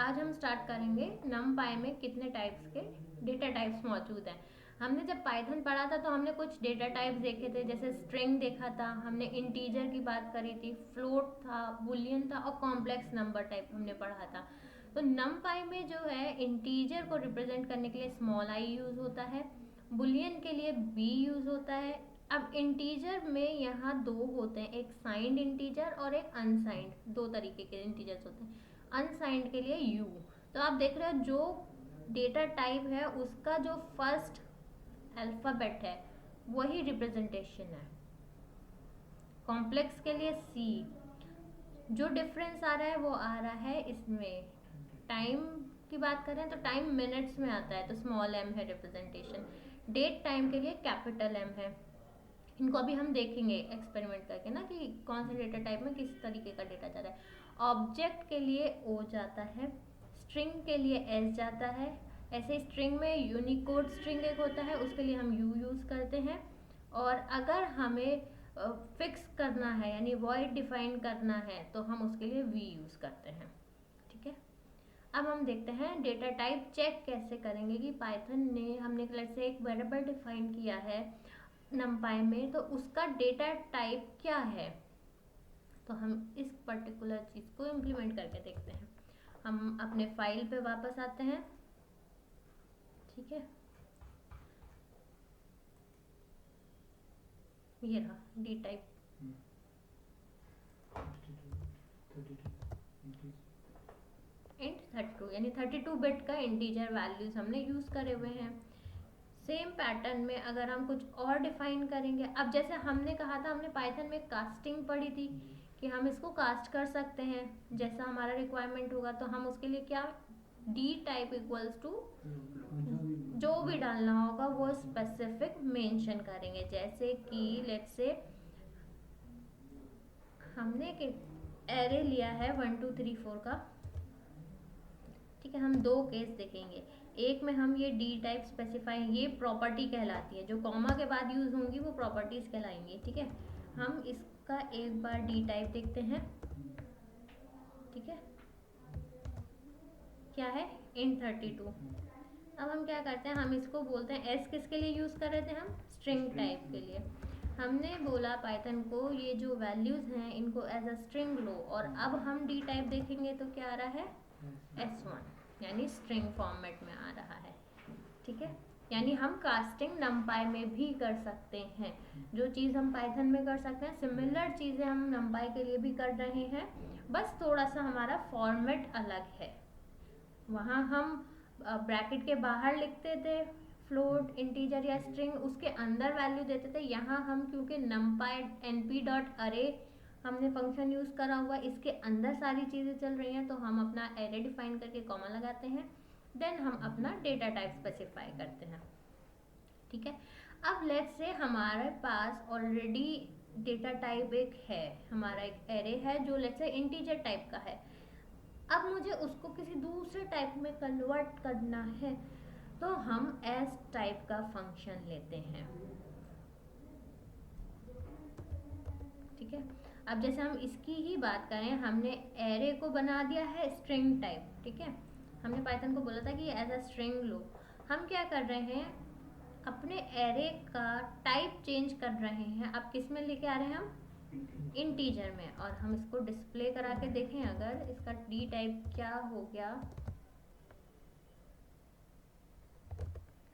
आज हम स्टार्ट करेंगे numpy में कितने टाइप्स के डेटा टाइप्स मौजूद हैं। हमने जब पाइथन पढ़ा था तो हमने कुछ डेटा टाइप्स देखे थे, जैसे स्ट्रिंग देखा था, हमने इंटीजर की बात करी थी, फ्लोट था, बुलियन था और कॉम्प्लेक्स नंबर टाइप हमने पढ़ा था। तो numpy में जो है इंटीजर को रिप्रेजेंट करने के लिए स्मॉल आई यूज होता है, बुलियन के लिए बी यूज होता है। अब इंटीजर में यहाँ दो होते हैं, एक साइंड इंटीजर और एक अनसाइंड, दो तरीके के इंटीजर्स होते हैं। अनसाइंड के लिए यू। तो आप देख रहे हो जो डेटा टाइप है उसका जो फर्स्ट अल्फाबेट है वही रिप्रेजेंटेशन है। कॉम्प्लेक्स के लिए सी। जो डिफरेंस आ रहा है वो आ रहा है इसमें। टाइम की बात करें तो टाइम मिनट्स में आता है तो स्मॉल एम है रिप्रेजेंटेशन। डेट टाइम के लिए कैपिटल एम है। इनको अभी हम देखेंगे एक्सपेरिमेंट करके ना कि कौन से डेटा टाइप में किस तरीके का डेटा जा रहा है। ऑब्जेक्ट के लिए ओ जाता है, स्ट्रिंग के लिए एस जाता है। ऐसे स्ट्रिंग में यूनिकोड स्ट्रिंग एक होता है, उसके लिए हम यू यूज़ करते हैं। और अगर हमें फिक्स करना है यानी वॉइड डिफाइन करना है तो हम उसके लिए वी यूज़ करते हैं। ठीक है, अब हम देखते हैं डेटा टाइप चेक कैसे करेंगे कि पाइथन ने हमने लेट्स से एक वेरिएबल डिफाइन किया है numpy में, तो उसका डेटा टाइप क्या है। तो हम इस पर्टिकुलर चीज़ को इम्प्लीमेंट करके देखते हैं। हम अपने फाइल पे वापस आते हैं। ठीक है, ये रहा डी टाइप। इंट 32 यानी 32 बिट का इंटीजर वैल्यूज हमने यूज करे हुए हैं। सेम पैटर्न में अगर हम कुछ और डिफाइन करेंगे, अब जैसे हमने कहा था, हमने पाइथन में कास्टिंग पढ़ी थी कि हम इसको कास्ट कर सकते हैं जैसा हमारा रिक्वायरमेंट होगा। तो हम उसके लिए क्या, डी टाइप इक्वल्स टू जो भी डालना होगा वो स्पेसिफिक मेंशन करेंगे। जैसे कि लेट्स से हमने एक एरे लिया है 1 2 3 4 का। ठीक है, हम दो केस देखेंगे। एक में हम ये डी टाइप स्पेसिफाई, ये प्रॉपर्टी कहलाती है, जो कॉमा के बाद यूज होंगी वो प्रॉपर्टीज कहलाएंगी। ठीक है, हम इसका एक बार डी टाइप देखते हैं। ठीक है, क्या है, int 32। अब हम क्या करते हैं, हम इसको बोलते हैं एस किसके लिए यूज कर रहे थे हम, स्ट्रिंग टाइप के लिए। हमने बोला पाइथन को ये जो वैल्यूज हैं इनको एज अ स्ट्रिंग लो, और अब हम डी टाइप देखेंगे तो क्या आ रहा है, S1 यानी स्ट्रिंग फॉर्मेट में आ रहा है। ठीक है, यानी हम कास्टिंग numpy में भी कर सकते हैं। जो चीज़ हम पाइथन में कर सकते हैं सिमिलर चीज़ें हम numpy के लिए भी कर रहे हैं, बस थोड़ा सा हमारा फॉर्मेट अलग है। वहाँ हम ब्रैकेट के बाहर लिखते थे फ्लोट, इंटीजर या स्ट्रिंग, उसके अंदर वैल्यू देते थे। यहाँ हम क्योंकि numpy np.array हमने फंक्शन यूज करा हुआ, इसके अंदर सारी चीज़ें चल रही हैं, तो हम अपना एरे डिफाइन करके कॉमा लगाते हैं, देन हम अपना डेटा टाइप स्पेसिफाई करते हैं। ठीक है, अब लेट्स से हमारे पास ऑलरेडी डेटा टाइप एक है, हमारा एक एरे है जो लेट्स से इंटीजर टाइप का है। अब मुझे उसको किसी दूसरे टाइप में कन्वर्ट करना है, तो हम एस टाइप का फंक्शन लेते हैं। ठीक है, अब जैसे हम इसकी ही बात करें, हमने एरे को बना दिया है स्ट्रिंग टाइप। ठीक है, हमने पाइथन को बोला था कि एज अ स्ट्रिंग लो। हम क्या कर रहे हैं, अपने एरे का टाइप चेंज कर रहे हैं। अब किस में लेके आ रहे हैं हम, इंटीजर में। और हम इसको डिस्प्ले करा के देखें, अगर इसका डी टाइप क्या हो गया,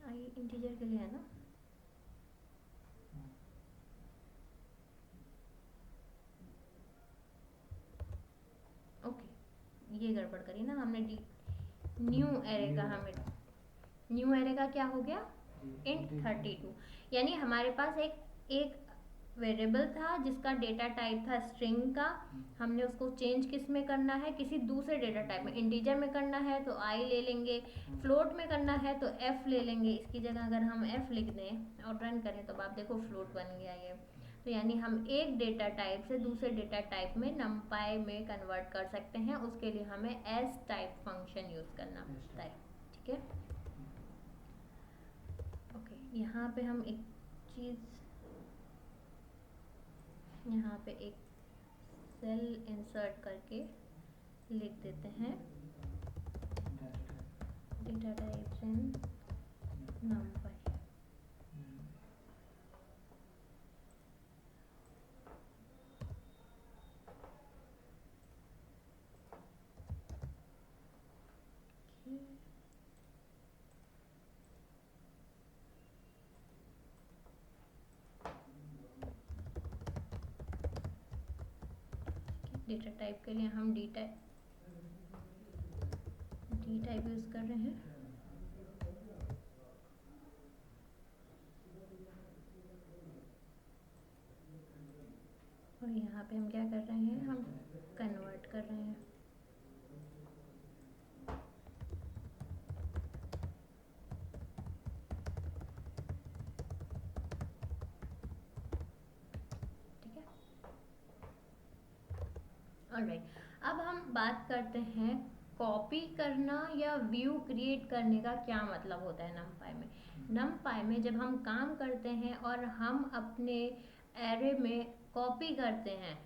आई इंटीजर के लिए है ना, ओके ये गड़बड़ करी ना हमने, डी न्यू एरे का, हमें न्यू एरे का क्या हो गया, इंट 32। यानी हमारे पास एक वेरिएबल था जिसका डेटा टाइप था स्ट्रिंग का, हमने उसको चेंज किस में करना है, किसी दूसरे डेटा टाइप में। इंटीजर में करना है तो आई ले लेंगे, फ्लोट में करना है तो एफ ले लेंगे। इसकी जगह अगर हम एफ लिख दें और रन करें तो आप देखो फ्लोट बन गया ये। तो यानी हम एक डेटा टाइप से दूसरे डेटा टाइप में numpy में कन्वर्ट कर सकते हैं, उसके लिए हमें एस टाइप फंक्शन यूज करना पड़ता है। ठीक है, ओके यहाँ पे हम एक चीज़, यहाँ पे एक सेल इंसर्ट करके लिख देते हैं data types in numpy. Data type के लिए हम डी टाइप यूज कर रहे हैं। और यहाँ पे हम क्या कर रहे हैं, हम कन्वर्ट कर रहे हैं। ठीक है, ऑलराइट। अब हम बात करते हैं कॉपी करना या व्यू क्रिएट करने का क्या मतलब होता है numpy में। numpy में जब हम काम करते हैं और हम अपने एरे में कॉपी करते हैं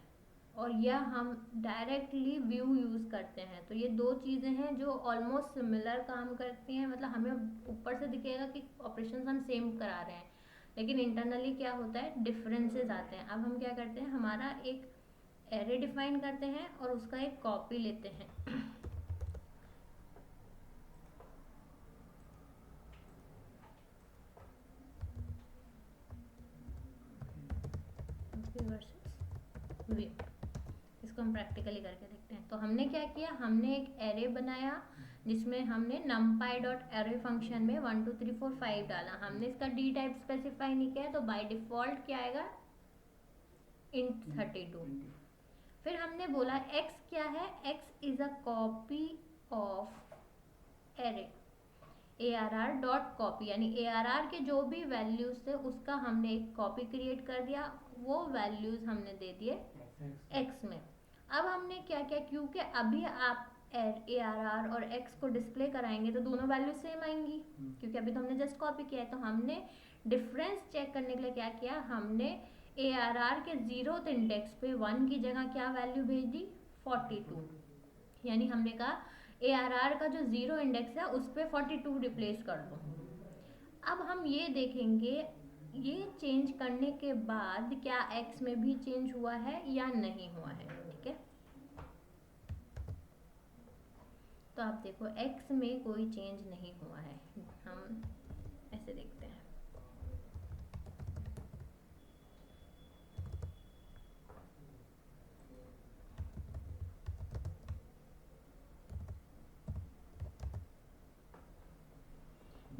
और या हम डायरेक्टली व्यू यूज़ करते हैं, तो ये दो चीज़ें हैं जो ऑलमोस्ट सिमिलर काम करती हैं। मतलब हमें ऊपर से दिखेगा कि ऑपरेशंस हम सेम करा रहे हैं, लेकिन इंटरनली क्या होता है, डिफरेंसेस आते हैं। अब हम क्या करते हैं, हमारा एक एरे डिफाइन करते हैं और उसका एक कॉपी लेते हैं। वर्सेस व्यू, इसको हम प्रैक्टिकली करके देखते हैं। तो हमने क्या किया, हमने एक एरे बनाया जिसमें हमने numpy.array फंक्शन में 1 2 3 4 5 डाला। हमने इसका डी टाइप स्पेसिफाई नहीं किया है, तो बाय डिफॉल्ट क्या आएगा, int 32। फिर हमने बोला x क्या है, x is a copy of array arr.copy, यानी arr के जो भी वैल्यूज थे उसका हमने एक कॉपी क्रिएट कर दिया। वो वैल्यूज हमने दे दिए x में। अब हमने क्या किया, क्योंकि अभी आप arr और x को डिस्प्ले कराएंगे तो दोनों वैल्यूज सेम आएंगी, क्योंकि अभी तो हमने जस्ट कॉपी किया है। तो हमने डिफरेंस चेक करने के लिए क्या किया, हमने arr के 0th इंडेक्स पे 1 की जगह क्या वैल्यू भेज दी, 42। यानी हमने कहा arr का जो 0 इंडेक्स है उस पर 42 रिप्लेस कर दो। अब हम ये देखेंगे ये चेंज करने के बाद क्या x में भी चेंज हुआ है या नहीं हुआ है। ठीक है, तो आप देखो x में कोई चेंज नहीं हुआ है। हम ऐसे देखते हैं,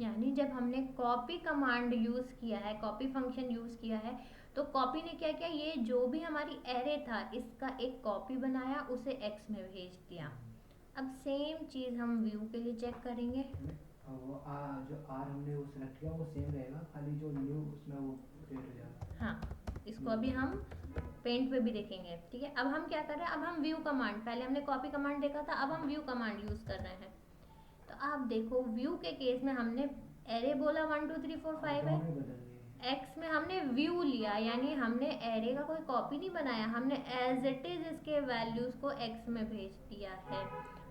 यानी जब हमने कॉपी कमांड यूज किया है, कॉपी फंक्शन यूज किया है, तो कॉपी ने क्या किया, ये जो भी हमारी एरे था इसका एक कॉपी बनाया, उसे x में भेज दिया। अब सेम चीज हम व्यू के लिए चेक करेंगे। वो जो आर हमने वो सेलेक्ट किया वो सेम रहेगा, खाली जो न्यू उसमें वो क्रिएट हो जाएगा। हाँ, इसको अभी हम पेंट पे भी देखेंगे। ठीक है, अब हम क्या कर रहे हैं, अब हम व्यू कमांड, पहले हमने कॉपी कमांड देखा था, अब हम व्यू कमांड यूज कर रहे हैं। तो आप देखो व्यू के केस में हमने एरे बोला 1 2 3 4 5 है, एक्स में हमने व्यू लिया, यानी हमने एरे का कोई कॉपी नहीं बनाया, हमने एज इट इज इसके वैल्यूज को एक्स में भेज दिया है।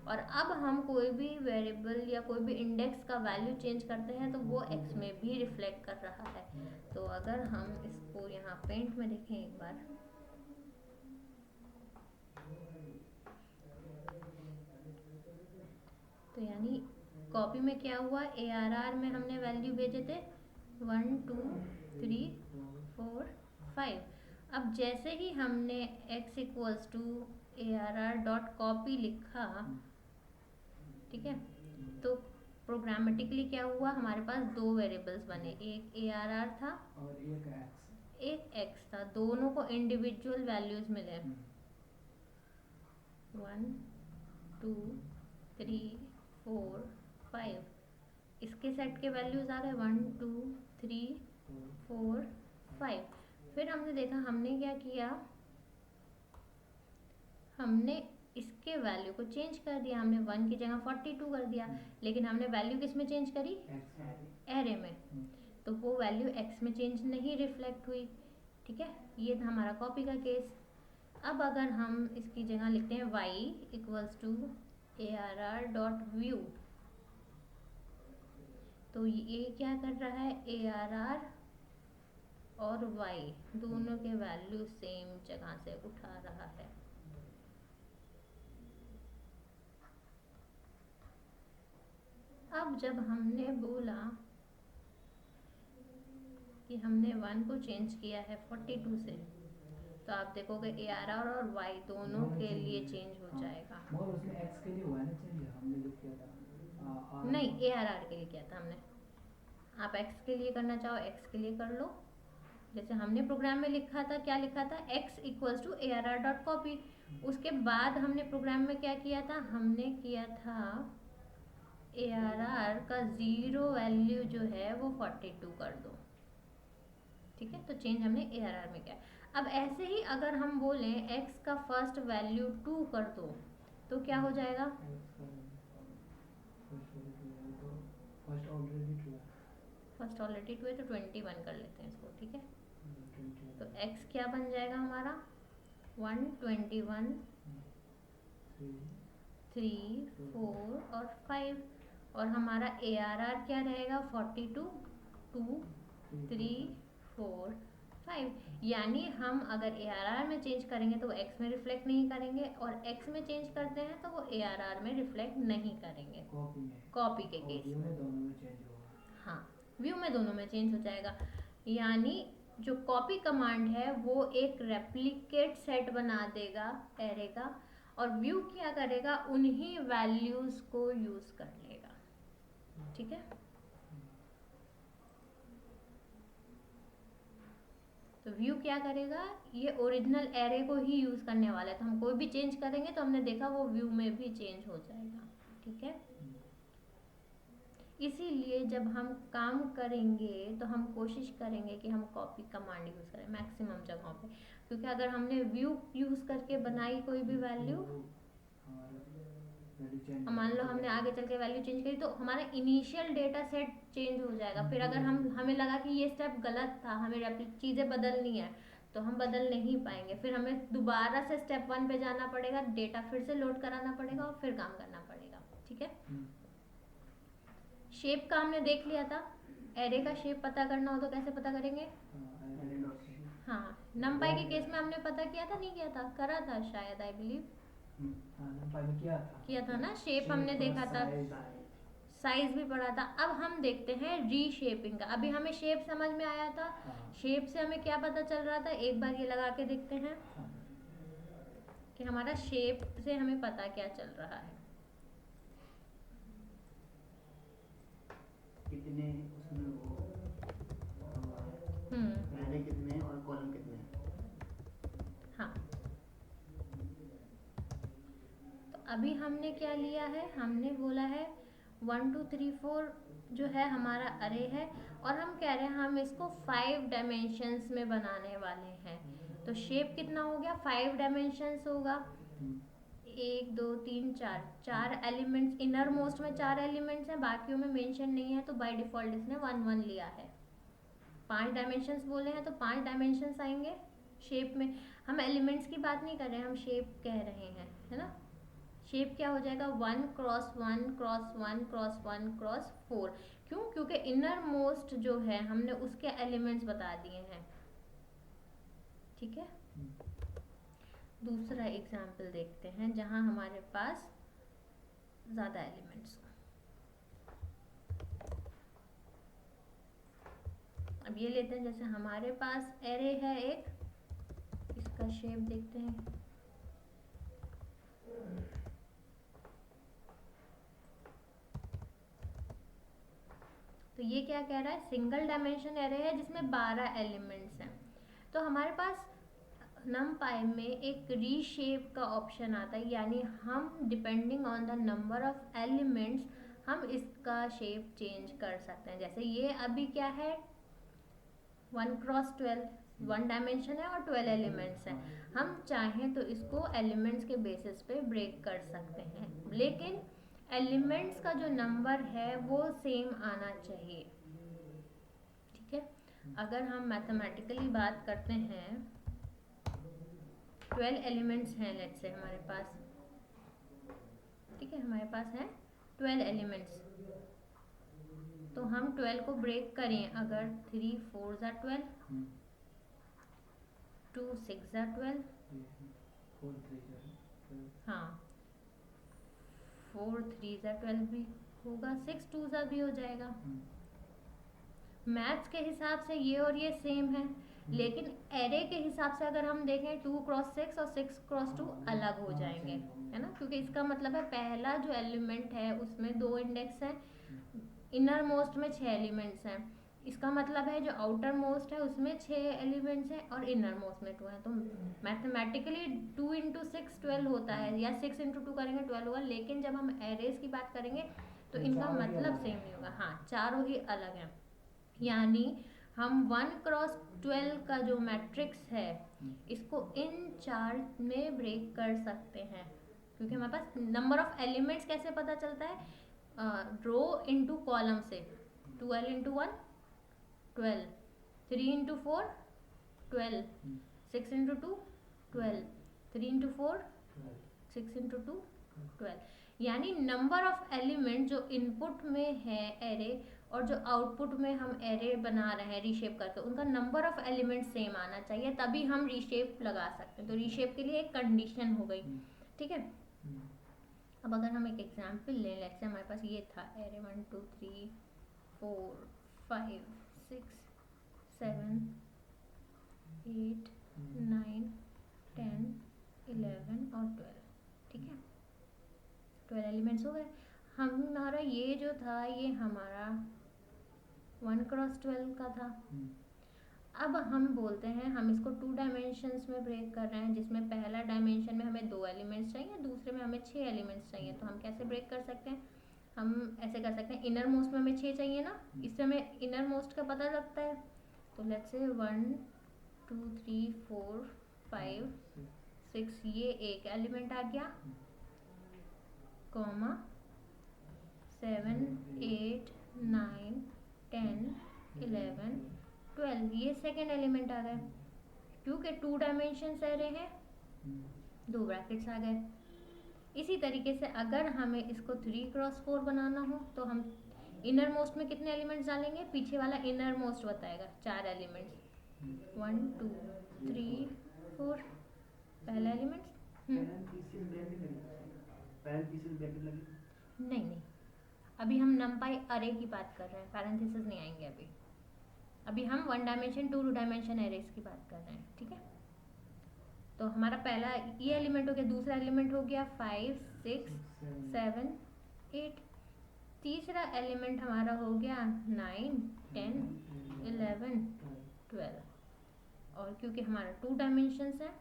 और अब हम कोई भी वेरिएबल या कोई भी इंडेक्स का वैल्यू चेंज करते हैं तो वो एक्स में भी रिफ्लेक्ट कर रहा है। तो अगर हम इसको यहाँ पेंट में देखें एक बार, तो यानी कॉपी में क्या हुआ, arr में हमने वैल्यू भेजे थे 1 2 3 4 5। अब जैसे ही हमने x इक्वल्स टू arr.copy लिखा, ठीक है, तो प्रोग्रामेटिकली क्या हुआ, हमारे पास दो वेरिएबल्स बने, एक arr था और एक x था, दोनों को इंडिविजुअल वैल्यूज मिले 1 2 3 4 5। इसके सेट के वैल्यूज आ गए 1 2 3 4 5। फिर हमने देखा, हमने क्या किया, हमने इसके वैल्यू को चेंज कर दिया, हमने 1 की जगह 42 कर दिया, लेकिन हमने वैल्यू किस में चेंज करी, एरे में, तो वो वैल्यू x में चेंज नहीं रिफ्लेक्ट हुई। ठीक है, ये था हमारा कॉपी का केस। अब अगर हम इसकी जगह लिखते हैं y इक्वल्स टू arr.view, तो ये क्या कर रहा है, ARR और Y दोनों के वैल्यू सेम जगह से उठा रहा है। अब जब हमने बोला कि हमने 1 को चेंज किया है 42 से, तो आप देखोगे ARR और Y दोनों के लिए चेंज हो जाएगा। और उसमें x के लिए हुआ है ना चेंज, हमने जो किया था नहीं, ARR के लिए किया था हमने। आप x के लिए करना चाहो x के लिए कर लो। जैसे हमने प्रोग्राम में लिखा था, क्या लिखा था, x इक्वल्स टू ARR.copy। उसके बाद हमने प्रोग्राम में क्या किया था, हमने किया था ARR का 0 वैल्यू जो है वो 42 कर दो। ठीक है, तो चेंज हमने ARR में किया। अब ऐसे ही अगर हम बोलें x का फर्स्ट वैल्यू 2 कर दो, तो क्या हो जाएगा, फर्स्ट ऑलरेडी ट्रू है, फर्स्ट ऑलरेडी 2 है तो 21 कर लेते हैं इसको। ठीक है, तो 21 x क्या बन जाएगा हमारा, 121, 3, 4 और 5। और हमारा ARR क्या रहेगा, 42, 2, 3, 4, 5। यानी हम अगर ARR में चेंज करेंगे तो वो x में रिफ्लेक्ट नहीं करेंगे, और x में चेंज करते हैं तो वो ARR में रिफ्लेक्ट नहीं करेंगे, कॉपी के केस में। दोनों में चेंज होगा। हाँ, व्यू में दोनों में चेंज हो जाएगा। यानी जो कॉपी कमांड है वो एक रेप्लिकेट सेट बना देगा एरे का, और व्यू क्या करेगा, उन्हीं वैल्यूज को यूज कर लेगा। ठीक है, तो व्यू क्या करेगा, ये ओरिजिनल एरे को ही यूज करने वाला है। तो हम कोई भी चेंज करेंगे तो हमने देखा वो व्यू में भी चेंज हो जाएगा। ठीक है, इसीलिए जब हम काम करेंगे तो हम कोशिश करेंगे कि हम कॉपी कमांड यूज करें मैक्सिमम जगहों पे, क्योंकि अगर हमने व्यू यूज करके बनाई कोई भी वैल्यू, मान लो हमने आगे चल के वैल्यू चेंज करी, तो हमारा इनिशियल डेटा सेट चेंज हो जाएगा। फिर अगर हमें लगा कि ये स्टेप गलत था, हमें चीज़ें बदलनी है, तो हम बदल नहीं पाएंगे। फिर हमें दोबारा से स्टेप 1 पे जाना पड़ेगा, डेटा फिर से लोड कराना पड़ेगा और फिर काम करना पड़ेगा। ठीक है, शेप का हमने देख लिया था, एरे का शेप पता करना हो तो कैसे पता करेंगे, हाँ, नमपाई के केस में हमने पता किया था, नहीं किया था, करा था शायद, आई बिलीव किया था ना। शेप हमने देखा था, साइज भी पढ़ा था। अब हम देखते हैं रीशेपिंग का। अभी हमें शेप समझ में आया था, शेप से हमें क्या पता चल रहा था, एक बार ये लगा के देखते हैं कि हमारा शेप से हमें पता क्या चल रहा है। कितने उसमें वो पहले कितने और कॉलम कितने। हाँ, तो अभी हमने क्या लिया है, हमने बोला है 1 2 3 4 जो है हमारा अरे है, और हम कह रहे हैं हम इसको 5 डायमेंशंस में बनाने वाले हैं। तो शेप कितना हो गया, 5 डायमेंशंस होगा, 1 2 3 4, 4 एलिमेंट्स, इनर मोस्ट में 4 एलिमेंट्स हैं, बाकियों में मेंशन नहीं है, तो बाय डिफॉल्ट इसने 1 1 लिया है। 5 डायमेंशंस बोले हैं तो 5 डायमेंशंस आएंगे शेप में। हम एलिमेंट्स की बात नहीं कर रहे हैं, हम शेप कह रहे हैं, है ना। शेप क्या हो जाएगा, 1 क्रॉस 1 क्रॉस 1 क्रॉस 1 क्रॉस 4। क्यों, क्योंकि इनर मोस्ट जो है हमने उसके एलिमेंट्स बता दिए हैं। ठीक है, दूसरा एग्जाम्पल देखते हैं जहां हमारे पास ज़्यादा एलिमेंट्स हो। अब ये लेते हैं, जैसे हमारे पास एरे है एक, इसका शेप देखते हैं। तो ये क्या कह रहा है, सिंगल डायमेंशन एरे है जिसमें 12 एलिमेंट्स हैं। तो हमारे पास नमपाई में एक रीशेप का ऑप्शन आता है, यानी हम depending on the number of elements हम इसका शेप चेंज कर सकते हैं। जैसे ये अभी क्या है, 1 क्रॉस 12, 1 डायमेंशन है और 12 एलिमेंट्स हैं। हम चाहें तो इसको एलिमेंट्स के बेसिस पे ब्रेक कर सकते हैं, लेकिन एलिमेंट्स का जो नंबर है वो सेम आना चाहिए। ठीक है, अगर हम मैथमेटिकली बात करते हैं, 12 एलिमेंट्स हैं लेट्स से हमारे पास, ठीक है, हमारे पास है 12 एलिमेंट्स। तो हम 12 को ब्रेक करें, अगर 3 4 ज़ा 12, 2 6 ज़ा 12, 4 3 12, हाँ 4 3 ज़ा 12 भी होगा, 6 2 ज़ा भी हो जाएगा। मैथ्स के हिसाब से ये और ये सेम है, लेकिन एरे के हिसाब से अगर हम देखें 2 क्रॉस 6 और 6 क्रॉस 2 अलग हो जाएंगे, है ना, क्योंकि इसका मतलब है पहला जो एलिमेंट है उसमें 2 इंडेक्स हैं, इनर मोस्ट में 6 एलिमेंट्स हैं। इसका मतलब है जो आउटर मोस्ट है उसमें 6 एलिमेंट्स हैं और इनर मोस्ट में 2 हैं। तो मैथमेटिकली 2 इंटू 6 12 होता है, या 6 इंटू 2 करेंगे 12 होगा, लेकिन जब हम एरेज की बात करेंगे तो इनका मतलब सेम नहीं होगा। हाँ, चारों ही अलग हैं, यानी हम 1 क्रॉस 12 का जो मैट्रिक्स है इसको इन 4 में ब्रेक कर सकते हैं, क्योंकि हमारे पास नंबर ऑफ एलिमेंट्स कैसे पता चलता है, रो इंटू कॉलम से। 12 into 1 12, 3 into 4 12, 6 into 2 12, 3 into 4 6 into 2 12, यानी नंबर ऑफ एलिमेंट जो इनपुट में है एरे और जो आउटपुट में हम एरे बना रहे हैं रीशेप करके, उनका नंबर ऑफ एलिमेंट सेम आना चाहिए, तभी हम रीशेप लगा सकते हैं। तो रीशेप के लिए एक कंडीशन हो गई, ठीक है। अब अगर हम एक एग्जाम्पल लें, लेट्स से हमारे पास ये था एरे 1 2 3 4 5 6 7 8 9 10 11 और 12, ठीक है, 12 एलिमेंट्स हो गए। हमारा ये जो था ये हमारा 1 क्रॉस 12 का था। अब हम बोलते हैं हम इसको 2 डायमेंशंस में ब्रेक कर रहे हैं, जिसमें पहला डायमेंशन में हमें 2 एलिमेंट्स चाहिए, दूसरे में हमें 6 एलिमेंट्स चाहिए। तो हम कैसे ब्रेक कर सकते हैं, हम ऐसे कर सकते हैं, इनर मोस्ट में हमें 6 चाहिए ना, इससे हमें इनर मोस्ट का पता लगता है। तो लेट्स से 1 2 3 4 5 6, ये एक एलिमेंट आ गया, कॉमा 7 8 9 10 11 12, ये सेकेंड एलिमेंट आ गए, क्योंकि 2 डायमेंशंस एरे हैं, 2 ब्रैकेट्स आ गए। इसी तरीके से अगर हमें इसको 3 क्रॉस 4 बनाना हो तो हम इनर मोस्ट में कितने एलिमेंट्स डालेंगे, पीछे वाला इनर मोस्ट बताएगा, 4 एलिमेंट्स, 1 2 3 4, पहला एलिमेंट्स नहीं, अभी हम नंपाई अरे की बात कर रहे हैं, पैरेंथेसिस नहीं आएंगे अभी हम 1 डायमेंशन 2 डायमेंशन एरेज की बात कर रहे हैं, ठीक है। तो हमारा पहला ये एलिमेंट हो गया, दूसरा एलिमेंट हो गया 5 6 7 8, तीसरा एलिमेंट हमारा हो गया 9 10 11 12, और क्योंकि हमारा 2 डायमेंशंस है,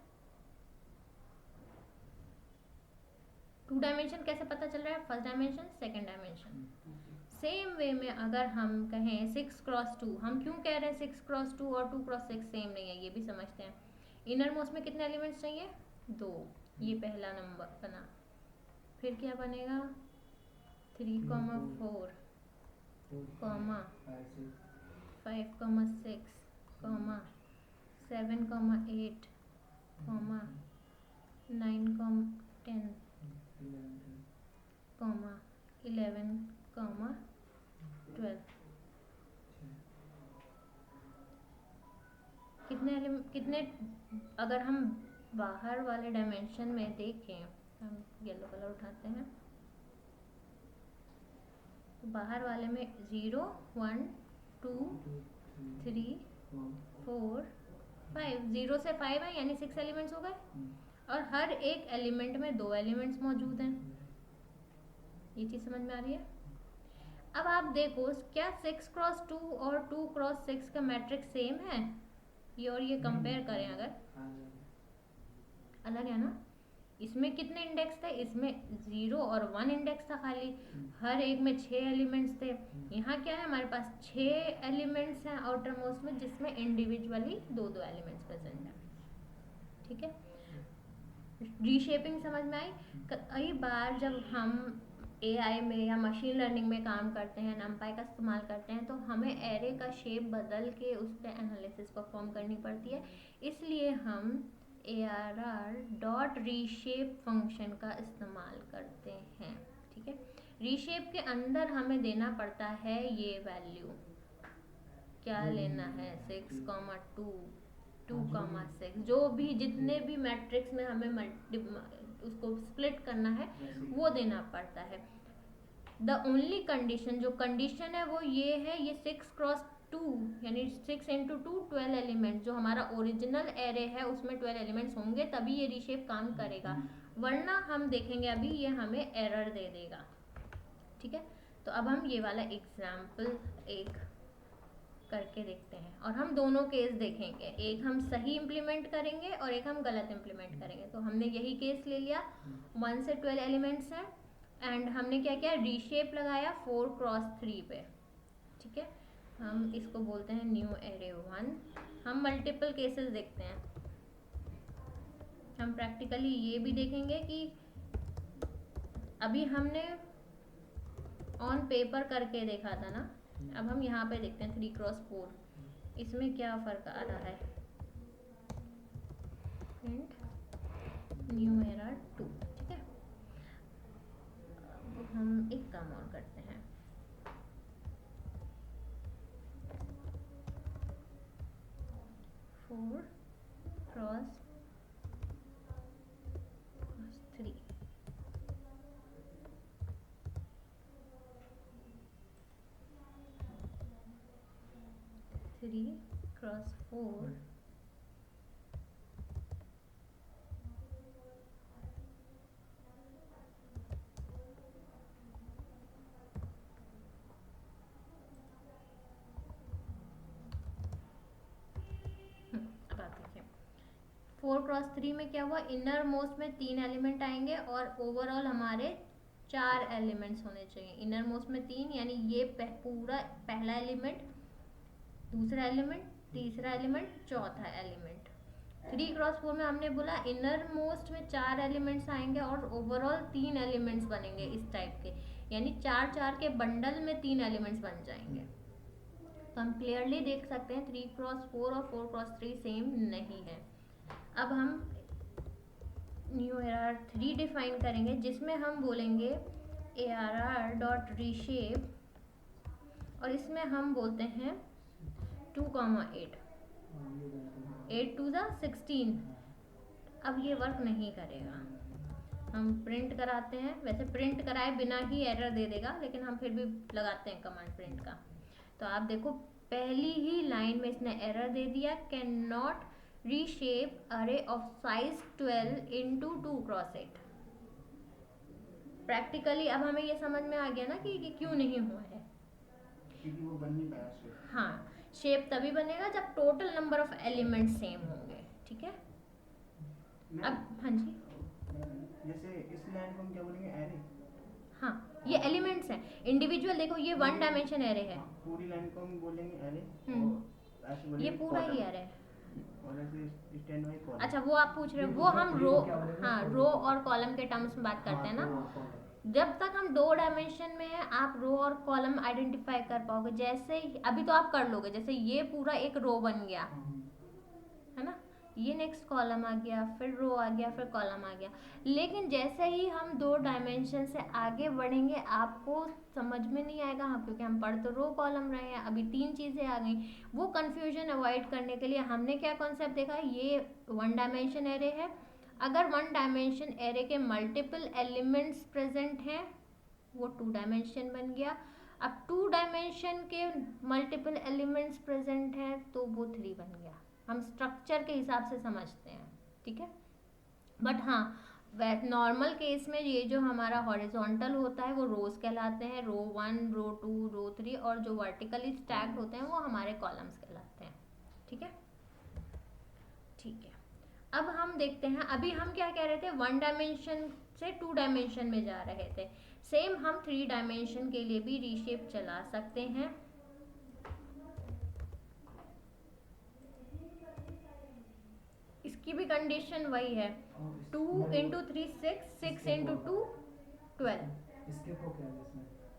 2 डायमेंशन कैसे पता चल रहा है, first dimension second dimension. Same way में अगर हम कहें 6 क्रॉस 2, हम क्यों कह रहे हैं 6 क्रॉस 2 और 2 क्रॉस 6 सेम नहीं है, ये भी समझते हैं। इनर मोस्ट में कितने एलिमेंट्स चाहिए, 2, ये पहला नंबर बना, फिर क्या बनेगा 3 4 5 6 7 8 9 10 11 12, कितने अगर हम बाहर वाले डायमेंशन में देखें, हम येलो कलर उठाते हैं, तो बाहर वाले में 0 1 2 3 4 5, 0 से 5 है, यानी 6 एलिमेंट्स हो गए, और हर एक एलिमेंट में 2 एलिमेंट्स मौजूद हैं। ये चीज़ समझ में आ रही है। अब आप देखो क्या 6 क्रॉस 2 और 2 क्रॉस 6 का मैट्रिक्स सेम है, ये और ये कंपेयर करें अगर, अलग है ना। इसमें कितने इंडेक्स थे, इसमें 0 और 1 इंडेक्स था खाली, हर एक में 6 एलिमेंट्स थे। यहाँ क्या है, हमारे पास 6 एलिमेंट्स हैं आउटर मोस्ट में, जिसमें इंडिविजुअली 2 एलिमेंट्स प्रेजेंट हैं, ठीक है। रीशेपिंग समझ में आई। कई बार जब हम AI में या मशीन लर्निंग में काम करते हैं, नमपाई का इस्तेमाल करते हैं, तो हमें एरे का शेप बदल के उस पर एनालिसिस परफॉर्म करनी पड़ती है, इसलिए हम ARR डॉट रीशेप फंक्शन का इस्तेमाल करते हैं, ठीक है। रीशेप के अंदर हमें देना पड़ता है ये वैल्यू, क्या लेना है 6,2 2,6, जो भी जितने भी मैट्रिक्स में हमें उसको स्प्लिट करना है वो देना पड़ता है। द ओनली कंडीशन, जो कंडीशन है वो ये है, ये 6x2 यानी 6 इंटू 2 12 एलिमेंट, जो हमारा ओरिजिनल एरे है उसमें 12 एलिमेंट्स होंगे तभी ये रीशेप काम करेगा, वरना हम देखेंगे अभी ये हमें एरर दे देगा। ठीक है, तो अब हम ये वाला एग्जाम्पल एक करके देखते हैं और हम दोनों केस देखेंगे, एक हम सही इम्प्लीमेंट करेंगे और एक हम गलत इम्प्लीमेंट करेंगे। तो हमने यही केस ले लिया, 1 से 12 एलिमेंट्स हैं एंड हमने क्या किया, रीशेप लगाया 4x3 पे। ठीक है, हम इसको बोलते हैं न्यू एरे 1। हम मल्टीपल केसेस देखते हैं, हम प्रैक्टिकली ये भी देखेंगे कि अभी हमने ऑन पेपर करके देखा था ना, अब हम यहाँ पे देखते हैं 3x4, इसमें क्या फ़र्क आ रहा है। Print new error 2। ठीक है, अब हम एक काम और करते हैं, फोर क्रॉस 3। थ्री क्रॉस 4 अब आप देखिए 4x3 में क्या हुआ, इनर मोस्ट में 3 एलिमेंट आएंगे और ओवरऑल हमारे 4 एलिमेंट्स होने चाहिए। इनर मोस्ट में 3 यानी ये पूरा पहला एलिमेंट, दूसरा एलिमेंट, तीसरा एलिमेंट, चौथा एलिमेंट। 3x4 में हमने बोला इनर मोस्ट में 4 एलिमेंट्स आएंगे और ओवरऑल 3 एलिमेंट्स बनेंगे इस टाइप के, यानी 4 के बंडल में 3 एलिमेंट्स बन जाएंगे। तो हम क्लियरली देख सकते हैं 3x4 और 4x3 सेम नहीं है। अब हम न्यू एरर 3 डिफाइन करेंगे जिसमें हम बोलेंगे ARR डॉट रीशेप और इसमें हम बोलते हैं 2,8, 8 to the 16। अब ये वर्क नहीं करेगा, हम प्रिंट कराते हैं, वैसे प्रिंट कराए बिना ही एरर दे देगा लेकिन हम फिर भी लगाते हैं कमांड प्रिंट का। तो आप देखो पहली ही लाइन में इसने एरर दे दिया, कैन नॉट रीशेप अरे of size 12 into 2x8। Practically अब हमें ये समझ में आ गया ना कि क्यों नहीं हुआ है, क्योंकि वो बन नहीं पाया शेप। हाँ, शेप तभी बनेगा जब total number of element same होंगे। ठीक है, अब हाँ जी, जैसे इस लाइन को हम क्या बोलेंगे, एरे। हाँ ये एलिमेंट्स हैं इंडिविजुअल, देखो ये 1 डायमेंशन एरे है, पूरी लाइन को हम बोलेंगे एरे, और ऐसे बोलेंगे ये पूरा ही एरे है। और ऐसे स्टैंड वाइज कॉलम। अच्छा वो आप पूछ रहे हो, वो हम रो, हाँ रो और कॉलम के टर्म्स में बात करते हैं ना। जब तक हम 2 डायमेंशन में है आप रो और कॉलम आइडेंटिफाई कर पाओगे, जैसे अभी तो आप कर लोगे, जैसे ये पूरा एक रो बन गया है ना, ये नेक्स्ट कॉलम आ गया, फिर रो आ गया, फिर कॉलम आ गया। लेकिन जैसे ही हम 2 डायमेंशन से आगे बढ़ेंगे आपको समझ में नहीं आएगा, हाँ क्योंकि हम पढ़ तो रो कॉलम रहे हैं, अभी 3 चीज़ें आ गई। वो कन्फ्यूजन अवॉइड करने के लिए हमने क्या कॉन्सेप्ट देखा, ये 1 डायमेंशन एरे है, अगर 1 डायमेंशन एरे के मल्टीपल एलिमेंट्स प्रेजेंट हैं वो 2 डायमेंशन बन गया। अब 2 डायमेंशन के मल्टीपल एलिमेंट्स प्रेजेंट हैं तो वो 3 बन गया। हम स्ट्रक्चर के हिसाब से समझते हैं, ठीक है। बट हाँ नॉर्मल केस में ये जो हमारा हॉरिजॉन्टल होता है वो रोज कहलाते हैं, रो 1, रो 2, रो 3, और जो वर्टिकली स्टैक्ड होते हैं वो हमारे कॉलम्स कहलाते हैं। ठीक है, ठीक है। अब हम देखते हैं, अभी हम क्या कह रहे थे, 1 डायमेंशन से 2 डायमेंशन में जा रहे थे। सेम हम 3 डायमेंशन के लिए भी रीशेप चला सकते हैं। इसकी भी कंडीशन वही है, 2 इंटू 3 6, 6 इंटू 2 12।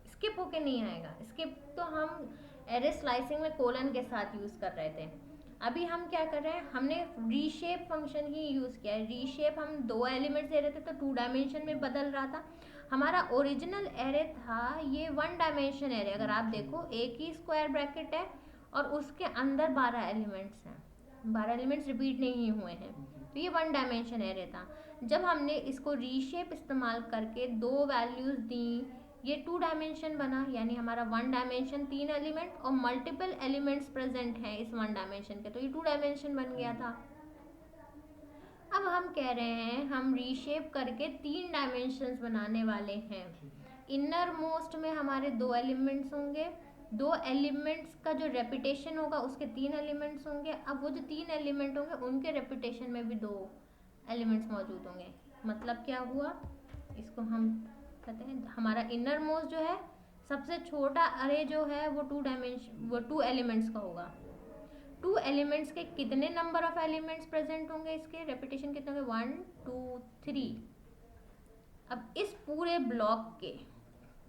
स्किप होके नहीं आएगा, स्किप तो हम एरे स्लाइसिंग में कोलन के साथ यूज कर रहे थे। अभी हम क्या कर रहे हैं, हमने रीशेप फंक्शन ही यूज किया है। रीशेप हम 2 एलिमेंट्स दे रहे थे तो 2 डायमेंशन में बदल रहा था, हमारा ओरिजिनल एरे था ये 1 डायमेंशन एरे। अगर आप देखो एक ही स्क्वायर ब्रैकेट है और उसके अंदर 12 एलिमेंट्स हैं, 12 एलिमेंट्स रिपीट नहीं हुए हैं, तो ये 1 डायमेंशन एरे था। जब हमने इसको रीशेप इस्तेमाल करके 2 वैल्यूज़ दी, ये 2 डायमेंशन बना, यानी हमारा 1 डायमेंशन 3 एलिमेंट और मल्टीपल एलिमेंट्स प्रेजेंट हैं इस 1 डायमेंशन के, तो ये 2 डायमेंशन बन गया था। अब हम कह रहे हैं हम रीशेप करके 3 डायमेंशंस बनाने वाले हैं। इनर मोस्ट में हमारे 2 एलिमेंट्स होंगे, 2 एलिमेंट्स का जो रेपिटेशन होगा उसके 3 एलिमेंट्स होंगे। अब वो जो 3 एलिमेंट होंगे उनके रेपिटेशन में भी 2 एलिमेंट्स मौजूद होंगे। मतलब क्या हुआ, इसको हम कहते हैं हमारा इनर मोस्ट जो है, सबसे छोटा अरे जो है वो 2 एलिमेंट्स का होगा। 2 एलिमेंट्स के कितने नंबर ऑफ एलिमेंट्स प्रेजेंट होंगे, इसके रेपिटेशन कितने होंगे, 1 2 3। अब इस पूरे ब्लॉक के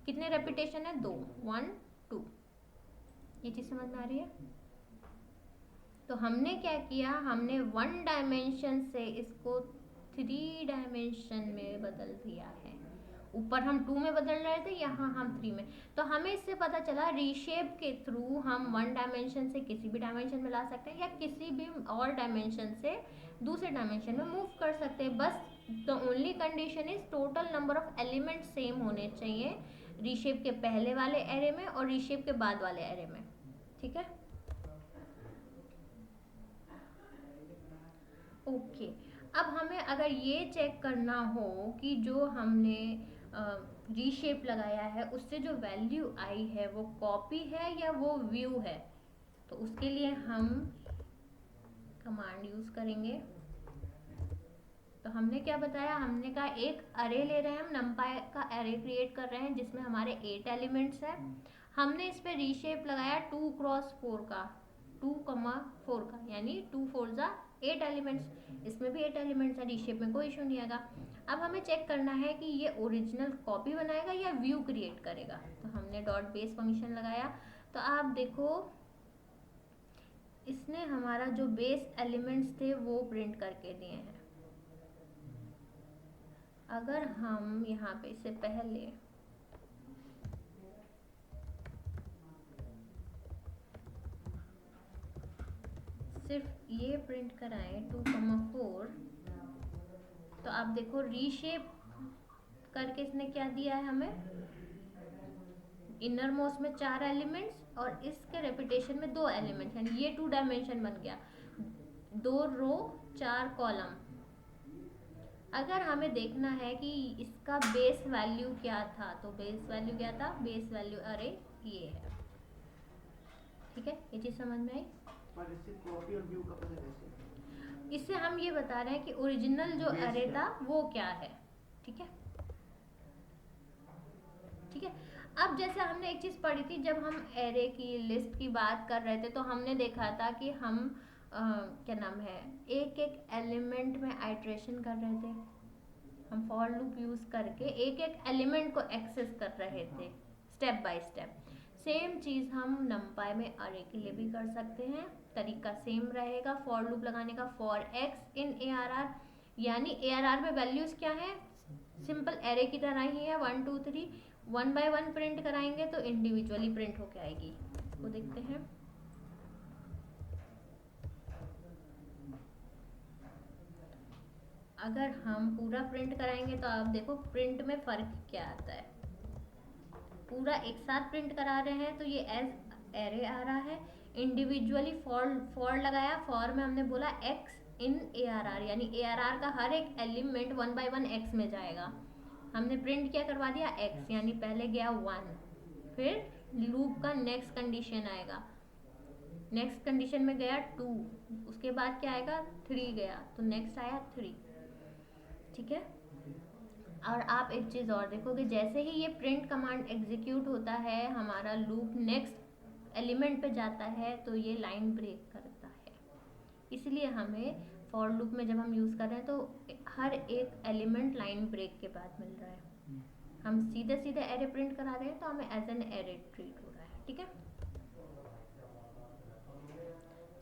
कितने रेपिटेशन है, 2 1 2। ये चीज समझ में आ रही है? तो हमने क्या किया, हमने 1 डायमेंशन से इसको 3 डायमेंशन में बदल दिया है। ऊपर हम 2 में बदल रहे थे, यहाँ हम 3 में। तो हमें इससे पता चला रीशेप के थ्रू हम 1 डायमेंशन से किसी भी डायमेंशन में ला सकते हैं या किसी भी और डायमेंशन से दूसरे डायमेंशन में मूव कर सकते हैं। बस the only condition is total number of element same होने चाहिए रीशेप के पहले वाले एरे में और रीशेप के बाद वाले एरे में। ठीक है, ओके। अब हमें अगर ये चेक करना हो कि जो हमने रीशेप लगाया है उससे जो वैल्यू आई है वो कॉपी है या वो व्यू है, तो उसके लिए हम कमांड यूज करेंगे। तो हमने क्या बताया, हमने कहा एक अरे ले रहे हैं, हम नंपाई का अरे क्रिएट कर रहे हैं जिसमें हमारे 8 एलिमेंट्स हैं। हमने इस पे रीशेप लगाया 2 क्रॉस 4 का, 2,4 का, यानी 2 4 जा 8 एलिमेंट्स। इसमें भी 8 एलिमेंट्स है, रीशेप में कोई इशू नहीं आएगा। अब हमें चेक करना है कि ये ओरिजिनल कॉपी बनाएगा या व्यू क्रिएट करेगा। तो हमने डॉट बेस फंक्शन लगाया, तो आप देखो इसने हमारा जो बेस एलिमेंट्स थे वो प्रिंट करके दिए हैं। अगर हम यहाँ पे इससे पहले सिर्फ ये प्रिंट कराएं 2,4, तो आप देखो रीशेप करके इसने क्या दिया है हमें, इनर मोस्ट में 4 एलिमेंट्स और इसके रेपिटेशन में 2 एलिमेंट्स, यानी ये 2 डायमेंशन बन गया, 2 रो 4 कॉलम। अगर हमें देखना है कि इसका बेस वैल्यू क्या था, तो बेस वैल्यू क्या था, बेस वैल्यू अरे ये है। ठीक है, ये चीज समझ में आई? पर इससे कॉपी और व्यू का पता कैसे? इससे हम ये बता रहे हैं कि ओरिजिनल जो अरे था वो क्या है। ठीक है, ठीक है। अब जैसे हमने एक चीज पढ़ी थी, जब हम एरे की लिस्ट की बात कर रहे थे तो हमने देखा था कि हम क्या नाम है, एक एक एलिमेंट में आइट्रेशन कर रहे थे। हम फॉर लूप यूज करके एक एक एलिमेंट को एक्सेस कर रहे थे स्टेप बाय स्टेप। सेम चीज हम नंपाई में अरे के लिए भी कर सकते हैं, तरीका सेम रहेगा फॉर लूप लगाने का। फॉर एक्स इन ARR, यानी ARR में वैल्यूज क्या है, सिंपल एरे की तरह ही है, 1 2 3, 1 बाय 1 प्रिंट कराएंगे तो इंडिविजुअली प्रिंट होके आएगी। वो देखते हैं। अगर हम पूरा प्रिंट कराएंगे तो आप देखो प्रिंट में फर्क क्या आता है। पूरा एक साथ प्रिंट करा रहे हैं तो ये एज एरे आ रहा है, इंडिविजुअली फॉर लगाया, फॉर में हमने बोला एक्स इन ARR, यानी ARR का हर एक एलिमेंट 1 बाय 1 एक्स में जाएगा। हमने प्रिंट क्या करवा दिया, एक्स, यानी पहले गया 1, फिर लूप का नेक्स्ट कंडीशन आएगा, नेक्स्ट कंडीशन में गया 2, उसके बाद क्या आएगा 3 गया, तो नेक्स्ट आया 3। ठीक है। और आप एक चीज़ और देखोगे, जैसे ही ये प्रिंट कमांड एग्जीक्यूट होता है हमारा लूप नेक्स्ट एलिमेंट पे जाता है तो ये लाइन ब्रेक करता है। इसलिए हमें फॉर लूप में जब हम यूज़ कर रहे हैं तो हर एक एलिमेंट लाइन ब्रेक के बाद मिल रहा है। हम सीधे सीधे एरे प्रिंट करा रहे हैं तो हमें एज एन एरे ट्रीट हो रहा है। ठीक है,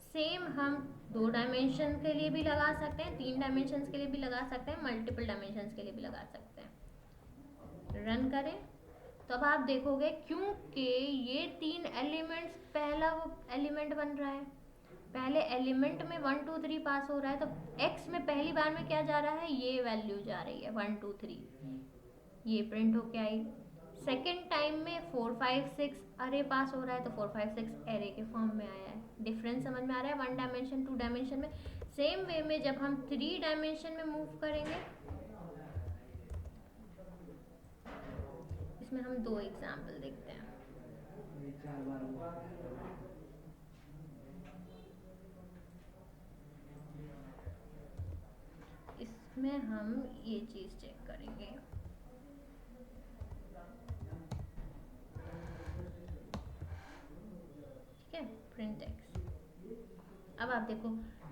सेम हम 2 डायमेंशन के लिए भी लगा सकते हैं, 3 डायमेंशन के लिए भी लगा सकते हैं, मल्टीपल डायमेंशन के लिए भी लगा सकते हैं। रन करें तो अब आप देखोगे क्योंकि ये 3 एलिमेंट्स पहला वो एलिमेंट बन रहा है, पहले एलिमेंट में 1 2 3 पास हो रहा है, तो x में पहली बार में क्या जा रहा है, ये वैल्यू जा रही है 1 2 3, ये प्रिंट होके आई। सेकेंड टाइम में 4 5 6 अरे पास हो रहा है तो 4 5 6 एरे के फॉर्म में आया है। डिफरेंस समझ में आ रहा है 1 डायमेंशन 2 डायमेंशन में। सेम वे में जब हम 3 डायमेंशन में मूव करेंगे, इसमें हम 2 एग्जाम्पल देखते हैं। ये 4 बार हुआ। इसमें हम ये चीज चेक करेंगे, ठीक है, प्रिंट एक्स। अब आप देखो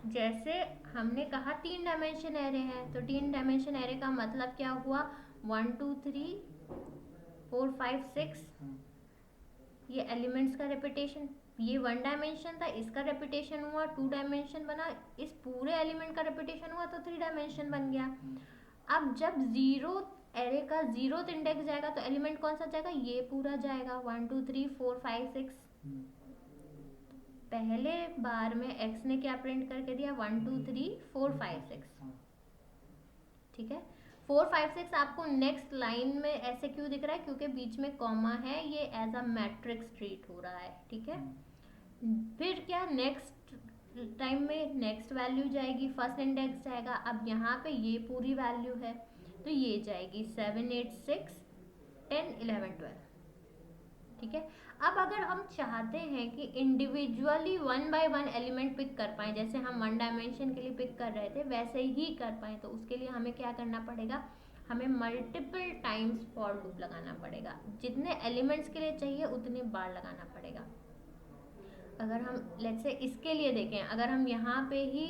जैसे हमने कहा 3 डायमेंशन एरे है, तो 3 डायमेंशन एरे का मतलब क्या हुआ, 1 2 3 4 5 6 ये एलिमेंट्स का रेपिटेशन, ये 1 डायमेंशन था, इसका रेपिटेशन हुआ 2 डायमेंशन बना, इस पूरे एलिमेंट का रेपिटेशन हुआ तो 3 डायमेंशन बन गया। अब जब जीरो एरे का 0th इंडेक्स जाएगा तो एलिमेंट कौन सा जाएगा, ये पूरा जाएगा 1 2 3 4 5 6। पहले बार में x ने क्या प्रिंट करके दिया, 1 2 3 4 5 6, ठीक है। 4 5 6 आपको नेक्स्ट लाइन में ऐसे क्यों दिख रहा है, क्योंकि बीच में कॉमा है, ये एज अ मैट्रिक्स ट्रीट हो रहा है, ठीक है। फिर क्या, नेक्स्ट टाइम में नेक्स्ट वैल्यू जाएगी, फर्स्ट इंडेक्स जाएगा। अब यहाँ पे ये पूरी वैल्यू है तो ये जाएगी 7 8 6 10 11 12, ठीक है। अब अगर हम चाहते हैं कि इंडिविजुअली 1 बाय 1 एलिमेंट पिक कर पाएँ, जैसे हम 1 डायमेंशन के लिए पिक कर रहे थे वैसे ही कर पाएँ, तो उसके लिए हमें क्या करना पड़ेगा, हमें मल्टीपल टाइम्स फॉर लूप लगाना पड़ेगा। जितने एलिमेंट्स के लिए चाहिए उतने बार लगाना पड़ेगा। अगर हम लेट्स से इसके लिए देखें, अगर हम यहाँ पे ही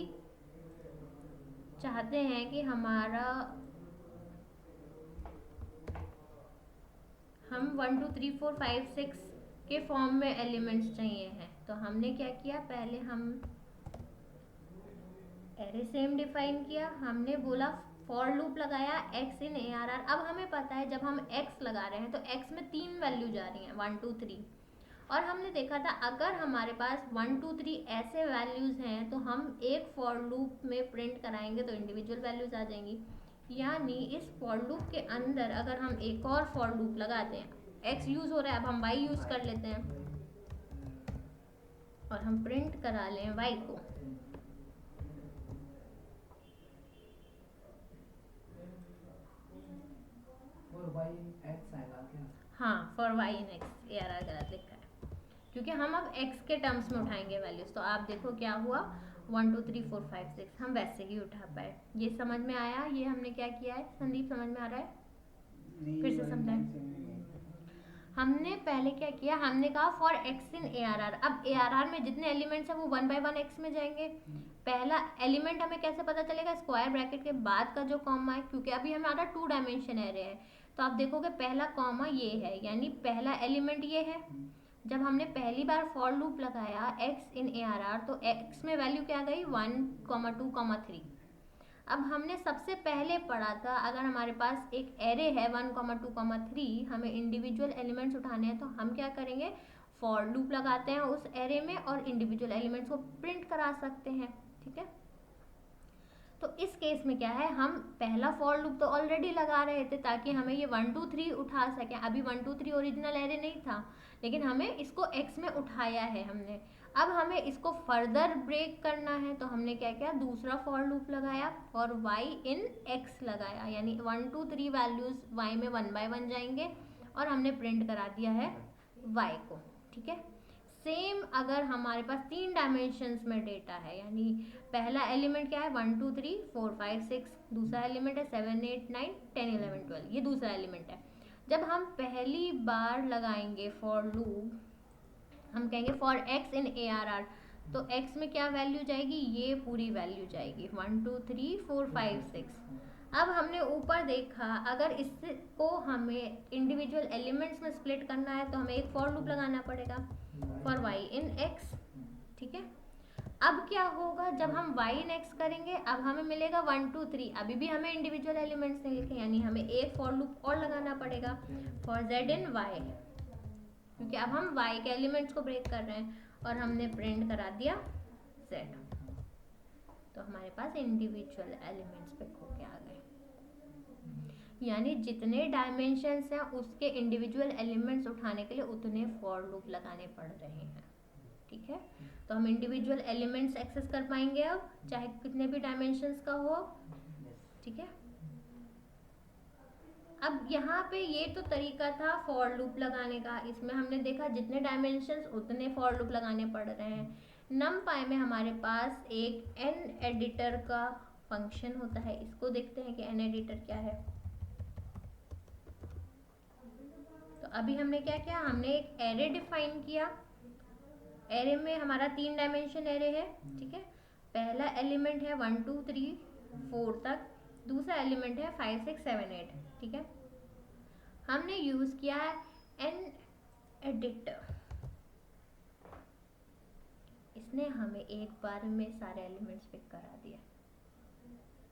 चाहते हैं कि हम 1 2 3 4 5 6 के फॉर्म में एलिमेंट्स चाहिए हैं, तो हमने क्या किया, पहले हम एरे सेम डिफाइन किया, हमने बोला फॉर लूप लगाया x इन ARR। अब हमें पता है जब हम x लगा रहे हैं तो x में 3 वैल्यू जा रही हैं 1 2 3, और हमने देखा था अगर हमारे पास 1 2 3 ऐसे वैल्यूज हैं तो हम एक फॉर लूप में प्रिंट कराएंगे तो इंडिविजुअल वैल्यूज आ जाएंगी। यानी इस फॉर लूप के अंदर अगर हम एक और फॉर लूप लगाते हैं, x यूज हो रहा है, अब हम y यूज कर लेते हैं और हम प्रिंट करा लें y को, और y x आएगा क्या? हाँ, for y in x, ARR गलत लिखा है क्योंकि हम अब x के टर्म्स में उठाएंगे वैल्यूज। तो आप देखो क्या हुआ, 1 2 3 4 5 6 हम वैसे ही उठा पाए। ये समझ में आया, ये हमने क्या किया है, संदीप समझ में आ रहा है, फिर से समझाएं। हमने पहले क्या किया, हमने कहा फॉर x इन ARR। अब ARR में जितने एलिमेंट्स हैं वो 1 बाय 1 x में जाएंगे। पहला एलिमेंट हमें कैसे पता चलेगा, स्क्वायर ब्रैकेट के बाद का जो कॉमा है, क्योंकि अभी हमारा 2 डायमेंशन एरे है, तो आप देखोगे पहला कॉमा ये है, यानी पहला एलिमेंट ये है। जब हमने पहली बार फॉर लूप लगाया x इन ARR तो x में वैल्यू क्या गई, 1 2 3। अब हमने सबसे पहले पढ़ा था अगर हमारे पास एक एरे है 1 2 3, हमें इंडिविजुअल एलिमेंट्स उठाने हैं तो हम क्या करेंगे, फॉर लूप लगाते हैं उस एरे में और इंडिविजुअल एलिमेंट्स को प्रिंट करा सकते हैं, ठीक है। तो इस केस में क्या है, हम पहला फॉर लूप तो ऑलरेडी लगा रहे थे ताकि हमें ये 1 2 3 उठा सकें। अभी 1 2 3 ओरिजिनल एरे नहीं था, लेकिन हमें इसको x में उठाया है हमने। अब हमें इसको फर्दर ब्रेक करना है तो हमने क्या किया, दूसरा फॉर लूप लगाया और y इन x लगाया, यानी 1 2 3 वैल्यूज y में 1 बाय 1 जाएंगे और हमने प्रिंट करा दिया है y को, ठीक है। सेम अगर हमारे पास 3 डायमेंशंस में डेटा है, यानी पहला एलिमेंट क्या है 1 2 3 4 5 6, दूसरा एलिमेंट है 7 8 9 10 11 12, ये दूसरा एलिमेंट है। जब हम पहली बार लगाएंगे फॉर लूप, हम कहेंगे फॉर x इन ARR, तो x में क्या वैल्यू जाएगी, ये पूरी वैल्यू जाएगी 1 2 3 4 5 6। अब हमने ऊपर देखा अगर इसको हमें इंडिविजुअल एलिमेंट्स में स्प्लिट करना है तो हमें एक फॉर लूप लगाना पड़ेगा फॉर y इन x, ठीक है। अब क्या होगा, जब हम y नेक्स्ट करेंगे अब हमें मिलेगा 1 2 3, अभी भी हमें इंडिविजुअल एलिमेंट्स नहीं लिखे, यानी हमें एक फॉर लूप और लगाना पड़ेगा फॉर z इन y, क्योंकि अब हम y के एलिमेंट्स को ब्रेक कर रहे हैं और हमने प्रिंट करा दिया z, तो हमारे पास इंडिविजुअल एलिमेंट्स पिक होके आ गए। यानी जितने डायमेंशंस हैं उसके इंडिविजुअल एलिमेंट्स उठाने के लिए उतने फॉर लूप लगाने पड़ रहे हैं। ठीक है, तो हम इंडिविजुअल एलिमेंट्स एक्सेस कर पाएंगे अब, चाहे कितने भी डायमेंशंस का हो। ठीक है, अब यहाँ पे ये तो तरीका था फॉर लूप लगाने का, इसमें हमने देखा जितने डायमेंशंस उतने फॉर लूप लगाने पड़ रहे हैं। नमपाई में हमारे पास एक एन एडिटर का फंक्शन होता है, इसको देखते हैं कि एन एडिटर क्या है। तो अभी हमने क्या किया, हमने एक एरे डिफाइन किया, एरे में हमारा 3 डायमेंशन एरे है। ठीक है, पहला एलिमेंट है 1 2 3 4 तक, दूसरा एलिमेंट है 5 6 7 8। ठीक है, हमने यूज किया है एन एडिटर, इसने हमें एक बार में सारे एलिमेंट्स पिक करा दिए।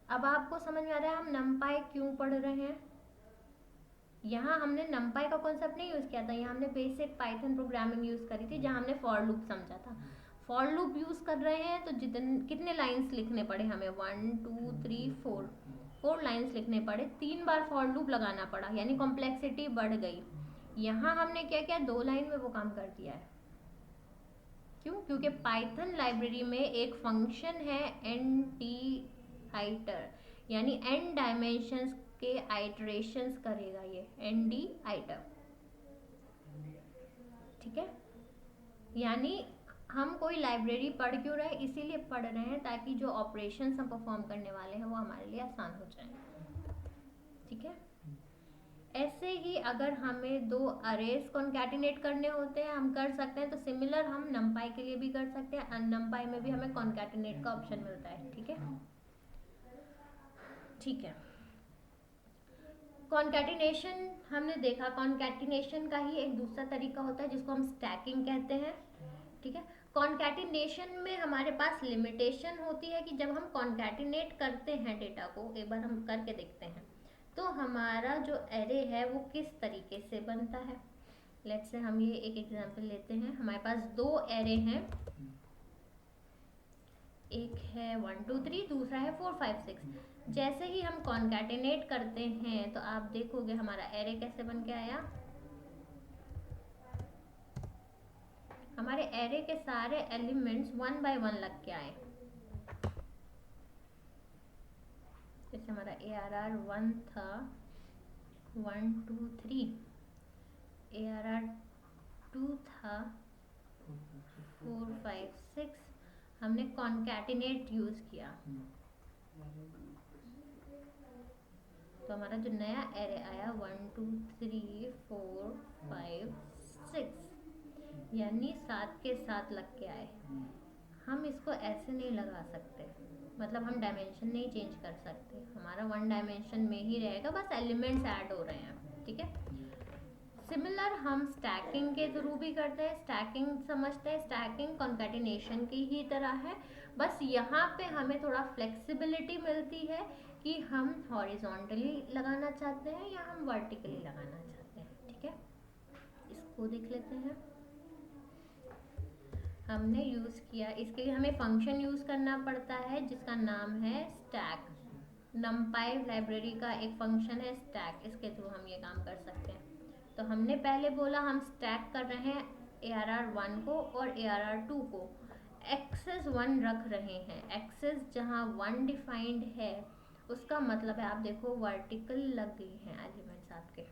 अब आपको समझ में आ रहा है हम नमपाई क्यों पढ़ रहे हैं। यहाँ हमने नमपाई का कॉन्सेप्ट नहीं यूज किया था, यहाँ हमने बेसिक पाइथन प्रोग्रामिंग यूज करी थी, जहाँ हमने फॉर लूप समझा था। फॉर लूप यूज कर रहे हैं तो कितने लाइंस लिखने पड़े हमें, 1 2 3 4 लाइंस लिखने पड़े, 3 बार फॉर लूप लगाना पड़ा, यानी कॉम्प्लेक्सिटी बढ़ गई। यहाँ हमने क्या किया, 2 लाइन में वो काम कर दिया है। क्यों, क्योंकि पाइथन लाइब्रेरी में एक फंक्शन है एन टी आइटर, यानी एन डायमेंशंस के आइटरेशंस करेगा ये एन डी आइटर। ठीक है, यानी हम कोई लाइब्रेरी पढ़ क्यों रहे हैं, इसीलिए पढ़ रहे हैं ताकि जो ऑपरेशंस हम परफॉर्म करने वाले हैं वो हमारे लिए आसान हो जाए। ठीक है, ऐसे ही अगर हमें 2 अरेज कॉन्कैटिनेट करने होते हैं हम कर सकते हैं, तो सिमिलर हम नमपाई के लिए भी कर सकते हैं, नमपाई में भी हमें कॉन्कैटिनेट का ऑप्शन मिलता है। ठीक है, ठीक है, कॉन्कैटिनेशन हमने देखा, कॉन्कैटिनेशन का ही एक दूसरा तरीका होता है जिसको हम स्टैकिंग कहते हैं। ठीक है, कॉन्कैटिनेशन में हमारे पास लिमिटेशन होती है कि जब हम कॉन्कैटिनेट करते हैं डेटा को, एक बार हम करके देखते हैं, तो हमारा जो एरे है वो किस तरीके से बनता है। लेट्स से हम ये एक एग्जांपल लेते हैं, हमारे पास 2 एरे हैं, एक है 1 2 3, दूसरा है 4 5 6। जैसे ही हम कॉन्कैटिनेट करते हैं तो आप देखोगे हमारा एरे कैसे बन के आया, हमारे एरे के सारे एलिमेंट्स 1 बाय 1 लग के आए। जैसे हमारा ARR 1 था 1 2 3, ARR 2 था 4 5 6, हमने कॉन्कैटिनेट यूज किया, तो हमारा जो नया एरे आया 1 2 3 4 5 6, यानी 7 के 7 लग के आए। हम इसको ऐसे नहीं लगा सकते, मतलब हम डायमेंशन नहीं चेंज कर सकते, हमारा 1 डायमेंशन में ही रहेगा, बस एलिमेंट्स ऐड हो रहे हैं। ठीक है, सिमिलर हम स्टैकिंग के थ्रू भी करते हैं, स्टैकिंग समझते हैं, स्टैकिंग कॉन्कैटिनेशन की ही तरह है, बस यहाँ पे हमें थोड़ा फ्लेक्सिबिलिटी मिलती है कि हम हॉरिजॉन्टली लगाना चाहते हैं या हम वर्टिकली लगाना चाहते हैं। ठीक है, इसको देख लेते हैं। हमने यूज़ किया, इसके लिए हमें फंक्शन यूज़ करना पड़ता है जिसका नाम है स्टैक। नमपाई लाइब्रेरी का एक फंक्शन है स्टैक, इसके थ्रू हम ये काम कर सकते हैं। तो हमने पहले बोला हम स्टैक कर रहे हैं ARR 1 को और ARR 2 को, एक्सेस 1 रख रहे हैं, एक्सेस जहाँ 1 डिफाइंड है उसका मतलब है आप देखो वर्टिकल लग गई हैं एलिमेंट्स आपके।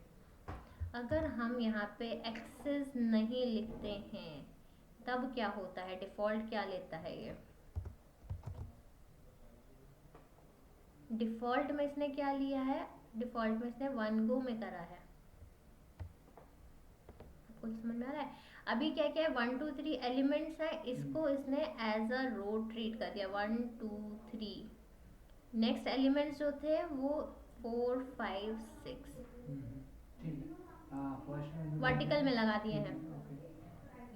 अगर हम यहाँ पे एक्सेस नहीं लिखते हैं तब क्या होता है, डिफ़ॉल्ट क्या लेता है ये, डिफ़ॉल्ट में इसने क्या लिया है, डिफ़ॉल्ट में इसने 1 गो में करा है। आपको समझ में आ रहा है, अभी क्या क्या है 1 2 3 एलिमेंट्स है, इसको इसने एज अ रो ट्रीट कर दिया 1 2 3, नेक्स्ट एलिमेंट्स जो थे वो 4 5 6 वर्टिकल में लगा दिए हैं।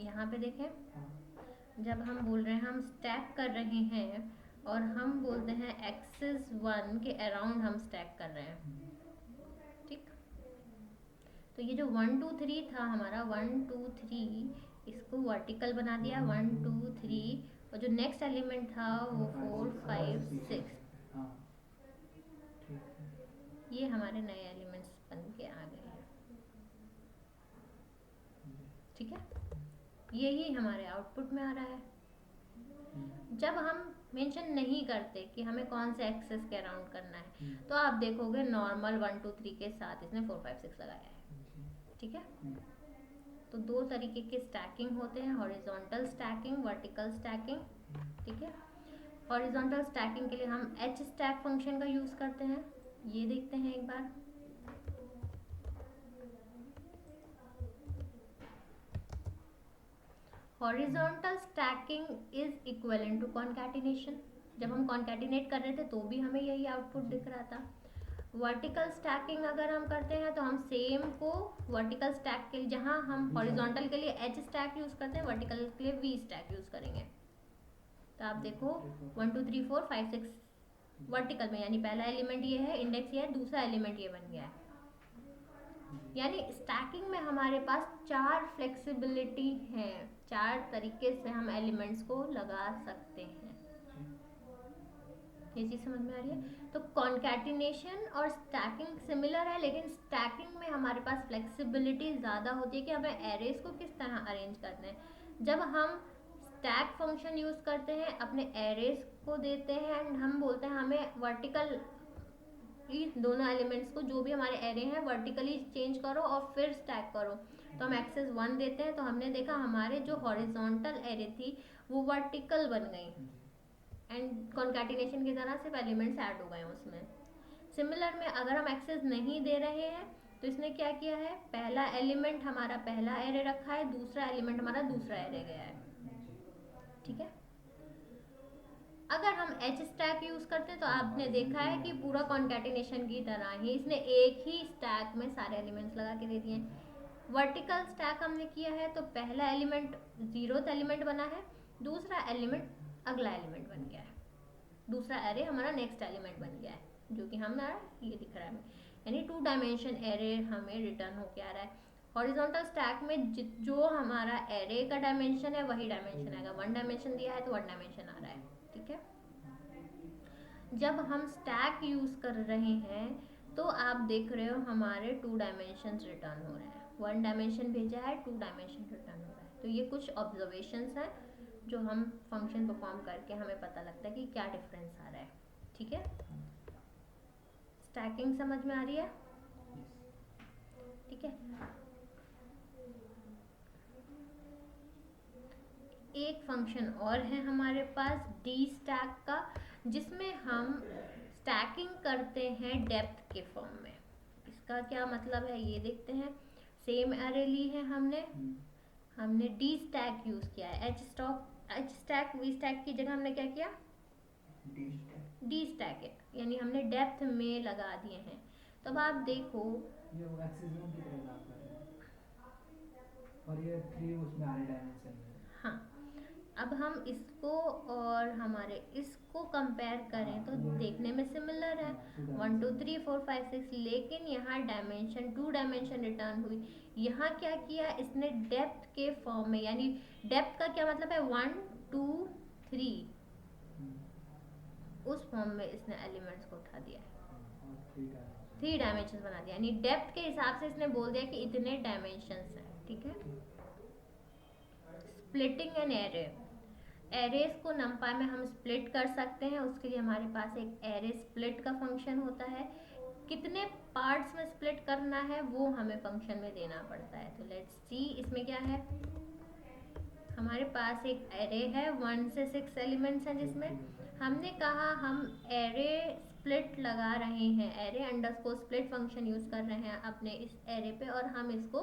यहाँ पे देखें जब हम बोल रहे हैं हम स्टैक कर रहे हैं और हम बोलते हैं एक्सिस 1 के अराउंड हम स्टैक कर रहे हैं, ठीक। तो ये जो 1 2 3 था हमारा 1 2 3, इसको वर्टिकल बना दिया 1 2 3, और जो नेक्स्ट एलिमेंट था वो 4 5 6, हाँ ठीक है। ये हमारे नए एलिमेंट्स बन के आ गए हैं, ठीक है। यही हमारे आउटपुट में आ रहा है। जब हम मेंशन नहीं करते कि हमें कौन से एक्सेस के अराउंड करना है, तो आप देखोगे नॉर्मल 1 2 3 के साथ इसने 4 5 6 लगाया है, ठीक है। तो दो तरीके के स्टैकिंग होते हैं, हॉरिजॉन्टल स्टैकिंग, वर्टिकल स्टैकिंग, ठीक है। हॉरिजॉन्टल स्टैकिंग के लिए हम एच स्टैक फंक्शन का यूज करते हैं, ये देखते हैं एक बार। Horizontal stacking is equivalent to concatenation. जब हम कॉन्कैटिनेट कर रहे थे तो भी हमें यही आउटपुट दिख रहा था। वर्टिकल स्टैकिंग अगर हम करते हैं तो हम सेम को वर्टिकल स्टैक के लिए, जहां हम हॉरिजॉन्टल के लिए एच स्टैक यूज करते हैं, वर्टिकल के लिए वी स्टैक यूज करेंगे। तो आप देखो 1 2 3 4 5 6 वर्टिकल में, यानी पहला एलिमेंट ये है, इंडेक्स ये है, दूसरा एलिमेंट ये बन गया है। यानी स्टैकिंग में हमारे पास 4 फ्लेक्सिबिलिटी है, 4 तरीके से हम एलिमेंट्स को लगा सकते हैं। ये चीज समझ में आ रही है। तो कॉन्कैटिनेशन और स्टैकिंग सिमिलर है, लेकिन स्टैकिंग में हमारे पास फ्लेक्सिबिलिटी ज़्यादा होती है कि हमें एरेज को किस तरह अरेंज करना है। जब हम स्टैक फंक्शन यूज़ करते हैं, अपने एरेज को देते हैं एंड हम बोलते हैं हमें वर्टिकल दोनों एलिमेंट्स को, जो भी हमारे एरे हैं, वर्टिकली चेंज करो और फिर स्टैक करो। तो हम एक्सेस 1 देते हैं, तो हमने देखा हमारे जो हॉरिजॉन्टल एरे थी वो वर्टिकल बन गई एंड कॉन्कैटिनेशन की तरह सिर्फ एलिमेंट्स ऐड हो गए उसमें। सिमिलर में अगर हम एक्सेस नहीं दे रहे हैं तो इसने क्या किया है, पहला एलिमेंट हमारा पहला एरे रखा है, दूसरा एलिमेंट हमारा दूसरा एरे गया है, ठीक है। अगर हम एच स्टैक यूज करते हैं तो आपने देखा है कि पूरा कॉन्कैटिनेशन की तरह ही इसने एक ही स्टैक में सारे एलिमेंट्स लगा के दे दिए। वर्टिकल स्टैक हमने किया है तो पहला एलिमेंट 0th एलिमेंट बना है, दूसरा एलिमेंट अगला एलिमेंट बन गया है, दूसरा एरे हमारा नेक्स्ट एलिमेंट बन गया है, जो कि हमारा ये दिख रहा है, यानी 2 डायमेंशन एरे हमें रिटर्न होके आ रहा है। हॉरिजॉन्टल स्टैक में जो हमारा एरे का डायमेंशन है वही डायमेंशन आएगा। 1 डायमेंशन दिया है तो 1 डायमेंशन आ रहा है, ठीक है। जब हम स्टैक यूज कर रहे हैं तो आप देख रहे हो हमारे 2 डायमेंशन रिटर्न हो रहे हैं, 1 डायमेंशन भेजा है, 2 डायमेंशन रिटर्न हो रहा है। तो ये कुछ ऑब्जर्वेशंस हैं जो हम फंक्शन परफॉर्म करके हमें पता लगता है कि क्या डिफरेंस आ रहा है, ठीक है। स्टैकिंग समझ में आ रही है, ठीक है। एक फंक्शन और है हमारे पास डी स्टैक का, जिसमें हम स्टैकिंग करते हैं डेप्थ के फॉर्म में। इसका क्या मतलब है ये देखते हैं। सेम एरे ली है हमने डी स्टैक यूज किया है। एच स्टैक वी स्टैक की जगह हमने क्या किया, डी स्टैक है, यानी हमने डेप्थ में लगा दिए हैं। तो अब आप देखो ये वो एक्सिस 1 की तरह काम कर रहे हैं और ये 3 उसमें आ रहे डायमेंशन में। हाँ, अब हम इसको और हमारे इसको कंपेयर करें तो देखने में सिमिलर है, 1 2 3 4 5 6, लेकिन यहाँ डायमेंशन 2 डायमेंशन रिटर्न हुई। यहाँ क्या किया इसने, डेप्थ के फॉर्म में, यानी डेप्थ का क्या मतलब है 1 2 3, उस फॉर्म में इसने एलिमेंट्स को उठा दिया है, 3 डायमेंशन बना दिया, यानी डेप्थ के हिसाब से इसने बोल दिया कि इतने डायमेंशंस हैं, ठीक है। स्प्लिटिंग एन एरे, एरेज को नंपाई में हम स्प्लिट कर सकते हैं, उसके लिए हमारे पास एक एरे स्प्लिट का फंक्शन होता है। कितने पार्ट्स में स्प्लिट करना है वो हमें फंक्शन में देना पड़ता है। तो लेट्स सी इसमें क्या है, हमारे पास एक एरे है 1 से 6 एलिमेंट्स हैं, जिसमें हमने कहा हम एरे स्प्लिट लगा रहे हैं, array underscore split function use कर रहे हैं अपने इस एरे पे, और हम इसको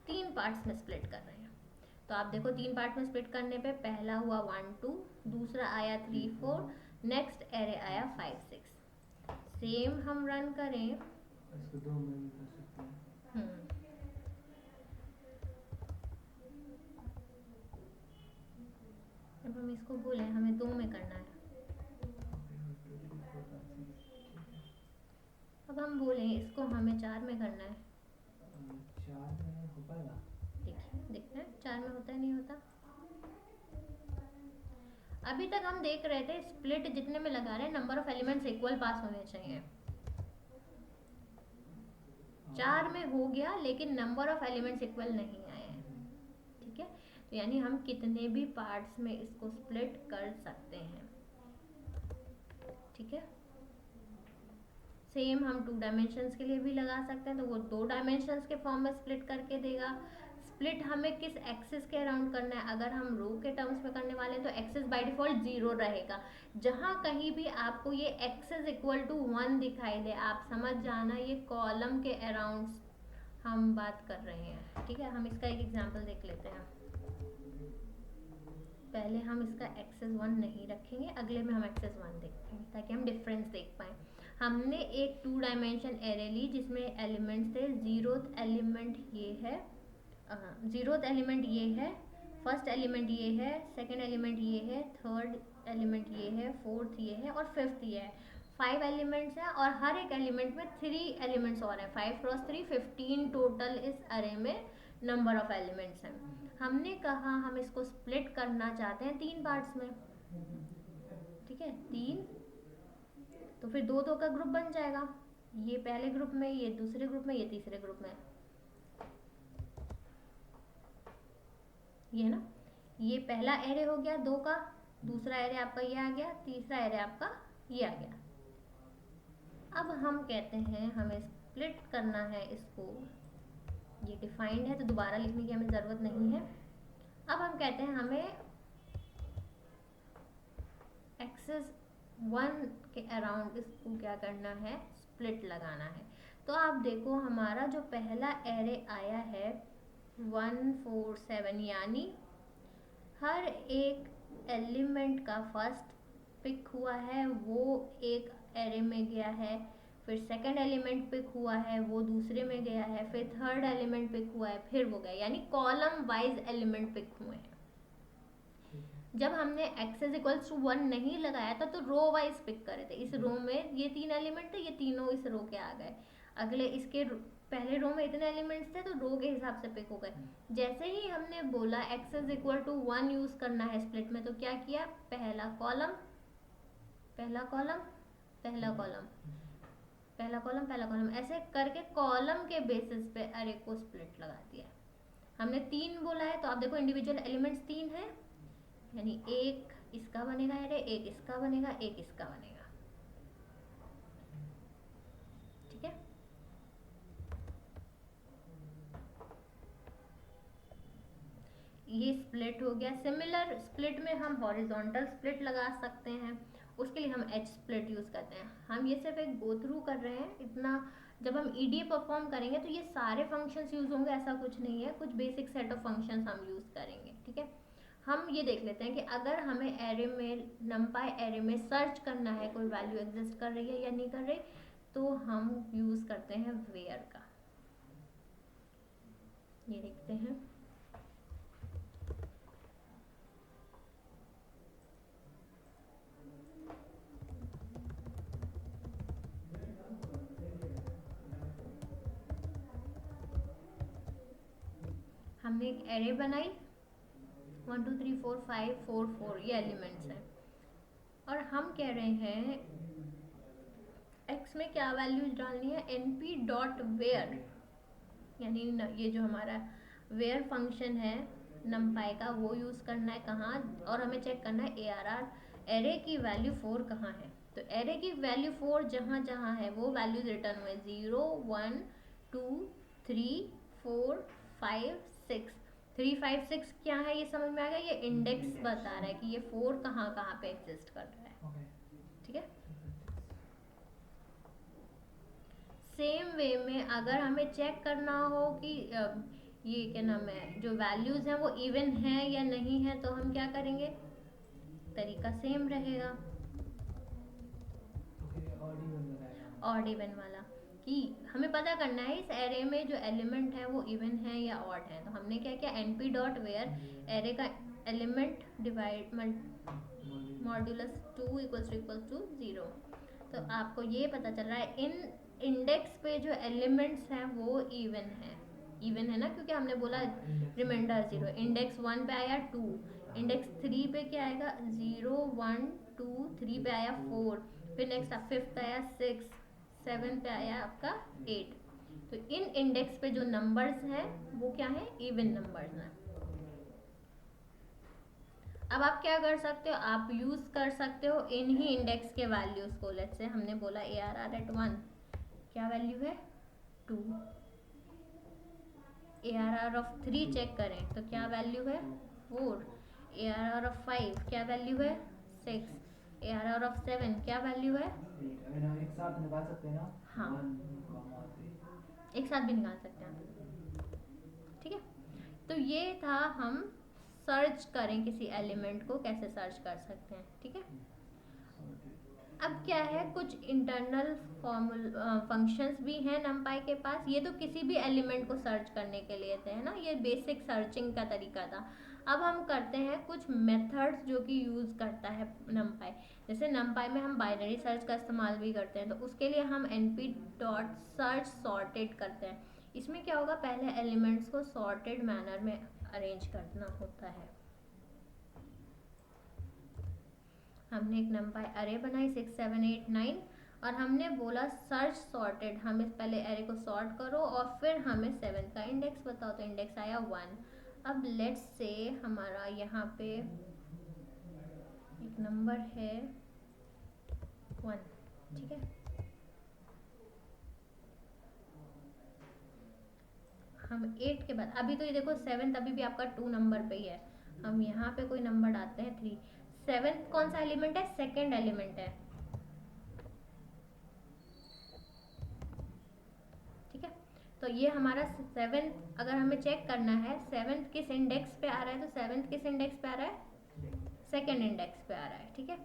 3 पार्ट्स में स्प्लिट कर रहे हैं। तो आप देखो 3 पार्ट में स्प्लिट करने पे पहला हुआ 1 2, दूसरा आया 3 4, नेक्स्ट एरे आया 5 6। सेम हम रन करें, इसको 2 में भी कर सकते हैं। इसको बोले हमें 2 में करना है। अब हम बोले इसको हमें 4 में करना है। 4 में हो पाएगा? देखिए देखते हैं 4 में होता है नहीं होता। अभी तक हम देख रहे थे स्प्लिट जितने में लगा रहे हैं नंबर ऑफ एलिमेंट्स इक्वल पास होने चाहिए। 4 में हो गया लेकिन नंबर ऑफ एलिमेंट्स इक्वल नहीं आए हैं। ठीक है, तो यानी हम कितने भी पार्ट्स में इसको स्प्लिट कर सकते हैं। ठीक है, सेम हम 2 डायमेंशंस के लिए भी लगा सकते हैं, तो वो 2 डायमेंशंस के फॉर्म में स्प्लिट करके देगा। स्प्लिट हमें किस एक्सिस के अराउंड करना है, अगर हम रो के टर्म्स में करने वाले हैं तो एक्सिस बाय डिफॉल्ट 0 रहेगा। जहां कहीं भी आपको ये एक्सिस इक्वल टू 1 दिखाई दे, आप समझ जाना ये कॉलम के अराउंड हम बात कर रहे हैं। ठीक है, हम इसका एक एग्जांपल देख लेते हैं। पहले हम इसका एक्सेस 1 नहीं रखेंगे, अगले में हम एक्सेस 1 देखेंगे ताकि हम डिफरेंस देख पाए। हमने एक 2 डायमेंशन एरे ली जिसमें एलिमेंट्स थे। जीरोथ एलिमेंट ये है, जीरोथ एलिमेंट ये है, फर्स्ट एलिमेंट ये है, सेकंड एलिमेंट ये है, थर्ड एलिमेंट ये है, फोर्थ ये है और फिफ्थ ये है। 5 एलिमेंट्स हैं और हर एक एलिमेंट में 3 एलिमेंट्स और हैं। 5 क्रॉस 3 15 टोटल इस अरे में नंबर ऑफ एलिमेंट्स हैं। हमने कहा हम इसको स्प्लिट करना चाहते हैं 3 पार्ट्स में। ठीक है, 3, तो फिर 2-2 का ग्रुप बन जाएगा। ये पहले ग्रुप में, ये दूसरे ग्रुप में, ये तीसरे ग्रुप में। ये ना, ये पहला एरे हो गया 2 का, दूसरा एरे आपका ये आ गया, तीसरा एरे आपका ये आ गया। अब हम कहते हैं हमें स्प्लिट करना है इसको, ये डिफाइंड है तो दोबारा लिखने की हमें ज़रूरत नहीं है। अब हम कहते हैं हमें एक्सेस 1 के अराउंड इसको क्या करना है, स्प्लिट लगाना है। तो आप देखो हमारा जो पहला एरे आया है 1 4 7, यानी हर एक एलिमेंट का फर्स्ट पिक हुआ है वो एक एरे में गया है, फिर सेकंड एलिमेंट पिक हुआ है वो दूसरे में गया है, फिर थर्ड एलिमेंट पिक हुआ है फिर वो गया, यानी कॉलम वाइज एलिमेंट पिक हुए हैं। जब हमने एक्सेस इक्वल्स टू 1 नहीं लगाया था तो रो वाइज पिक करे थे। इस रो में ये 3 एलिमेंट थे, ये तीनों इस रो के आ गए। अगले इसके पहले रो में इतने एलिमेंट्स थे तो रो के हिसाब से पिक हो गए। जैसे ही हमने बोला एक्सेस इक्वल टू 1 यूज करना है स्प्लिट में, तो क्या किया, पहला कॉलम पहला कॉलम पहला कॉलम पहला कॉलम पहला कॉलम, ऐसे करके कॉलम के बेसिस पे अरे को स्प्लिट लगा दिया। हमने 3 बोला है तो आप देखो इंडिविजुअल एलिमेंट्स 3 है, यानी एक इसका बनेगा एरे, एक इसका बनेगा, एक इसका बनेगा। ठीक है, ये स्प्लिट हो गया। सिमिलर स्प्लिट में हम हॉरिजॉन्टल स्प्लिट लगा सकते हैं, उसके लिए हम एच स्प्लिट यूज करते हैं। हम ये सिर्फ एक गो थ्रू कर रहे हैं इतना। जब हम ईडीए परफॉर्म करेंगे तो ये सारे फंक्शंस यूज होंगे ऐसा कुछ नहीं है, कुछ बेसिक सेट ऑफ फंक्शंस हम यूज करेंगे। ठीक है, हम ये देख लेते हैं कि अगर हमें एरे में नंपाई एरे में सर्च करना है कोई वैल्यू एग्जिस्ट कर रही है या नहीं कर रही, तो हम यूज करते हैं वेयर का। ये देखते हैं, हमने एक एरे बनाई 1 2 3 4 5 4 4 ये एलिमेंट्स हैं और हम कह रहे हैं x में क्या वैल्यूज डालनी है, np डॉट वेयर, यानी ये जो हमारा वेयर फंक्शन है नमपाई का वो यूज करना है कहाँ, और हमें चेक करना है ARR एरे की वैल्यू 4 कहाँ है। तो एरे की वैल्यू 4 जहाँ जहाँ है वो वैल्यूज रिटर्न हुए 0 1 2 3 4 5 6। 3 5 6 क्या है ये समझ में आ गया, ये इंडेक्स बता रहा है कि ये 4 कहाँ कहाँ पे एग्जिस्ट कर रहा है। ठीक है, सेम वे में अगर हमें चेक करना हो कि ये क्या नाम है जो वैल्यूज हैं वो इवन है या नहीं है, तो हम क्या करेंगे, तरीका सेम रहेगा ऑड इवन वाला, हमें पता करना है इस एरे में जो एलिमेंट है वो इवन है या ऑड है। तो हमने क्या किया, np डॉट वेयर एरे का element divide modulus 2 equals to 0। तो आपको ये पता चल रहा है इन इंडेक्स पे जो एलिमेंट्स हैं वो इवन है ना, क्योंकि हमने बोला रिमाइंडर 0। इंडेक्स 1 पे आया 2, इंडेक्स 3 पे क्या आएगा 0 1 2, 3 पे आया 4, फिर नेक्स्ट 5th आया 6, 7 पे आया आपका 8। तो इन इंडेक्स पे जो नंबर्स हैं वो क्या है, इवन नंबर्स हैं। अब आप क्या कर सकते हो, आप यूज कर सकते हो इन ही इंडेक्स के वैल्यूज को। लेट्स से हमने बोला ARR एट 1 क्या वैल्यू है 2, ARR ऑफ 3 चेक करें तो क्या वैल्यू है 4, ARR ऑफ 5 क्या वैल्यू है 6, ARR ऑफ 7 क्या वैल्यू है। एक साथ निकाल सकते हैं ना। हाँ, 1, एक साथ भी निकाल सकते हैं आप, ठीक है। तो ये था हम सर्च करें किसी एलिमेंट को कैसे सर्च कर सकते हैं, ठीक है। अब क्या है, कुछ इंटरनल फंक्शंस भी हैं numpy के पास। ये तो किसी भी एलिमेंट को सर्च करने के लिए थे, है ना, ये बेसिक सर्चिंग का तरीका था। अब हम करते हैं कुछ मेथड्स जो कि यूज़ करता है numpy। जैसे numpy में हम बाइनरी सर्च का इस्तेमाल भी करते हैं, तो उसके लिए हम np डॉट सर्च सॉर्टेड करते हैं। इसमें क्या होगा, पहले एलिमेंट्स को सॉर्टेड मैनर में अरेंज करना होता है। हमने एक numpy अरे बनाई 6 7 8 9 और हमने बोला सर्च सॉर्टेड, हमें पहले एरे को सॉर्ट करो और फिर हमें 7 का इंडेक्स बताओ। तो इंडेक्स आया 1। अब लेट्स से हमारा यहाँ पे एक नंबर है 1, ठीक है। हम 8 के बाद, अभी तो ये देखो 7 अभी भी आपका 2 नंबर पे ही है। हम यहाँ पे कोई नंबर डालते हैं 3। 7 कौन सा एलिमेंट है, सेकेंड एलिमेंट है, ठीक है। तो ये हमारा 7 अगर हमें चेक करना है 7 किस इंडेक्स पे आ रहा है, तो 7 किस इंडेक्स पे आ रहा है, सेकेंड इंडेक्स पे आ रहा है, ठीक है।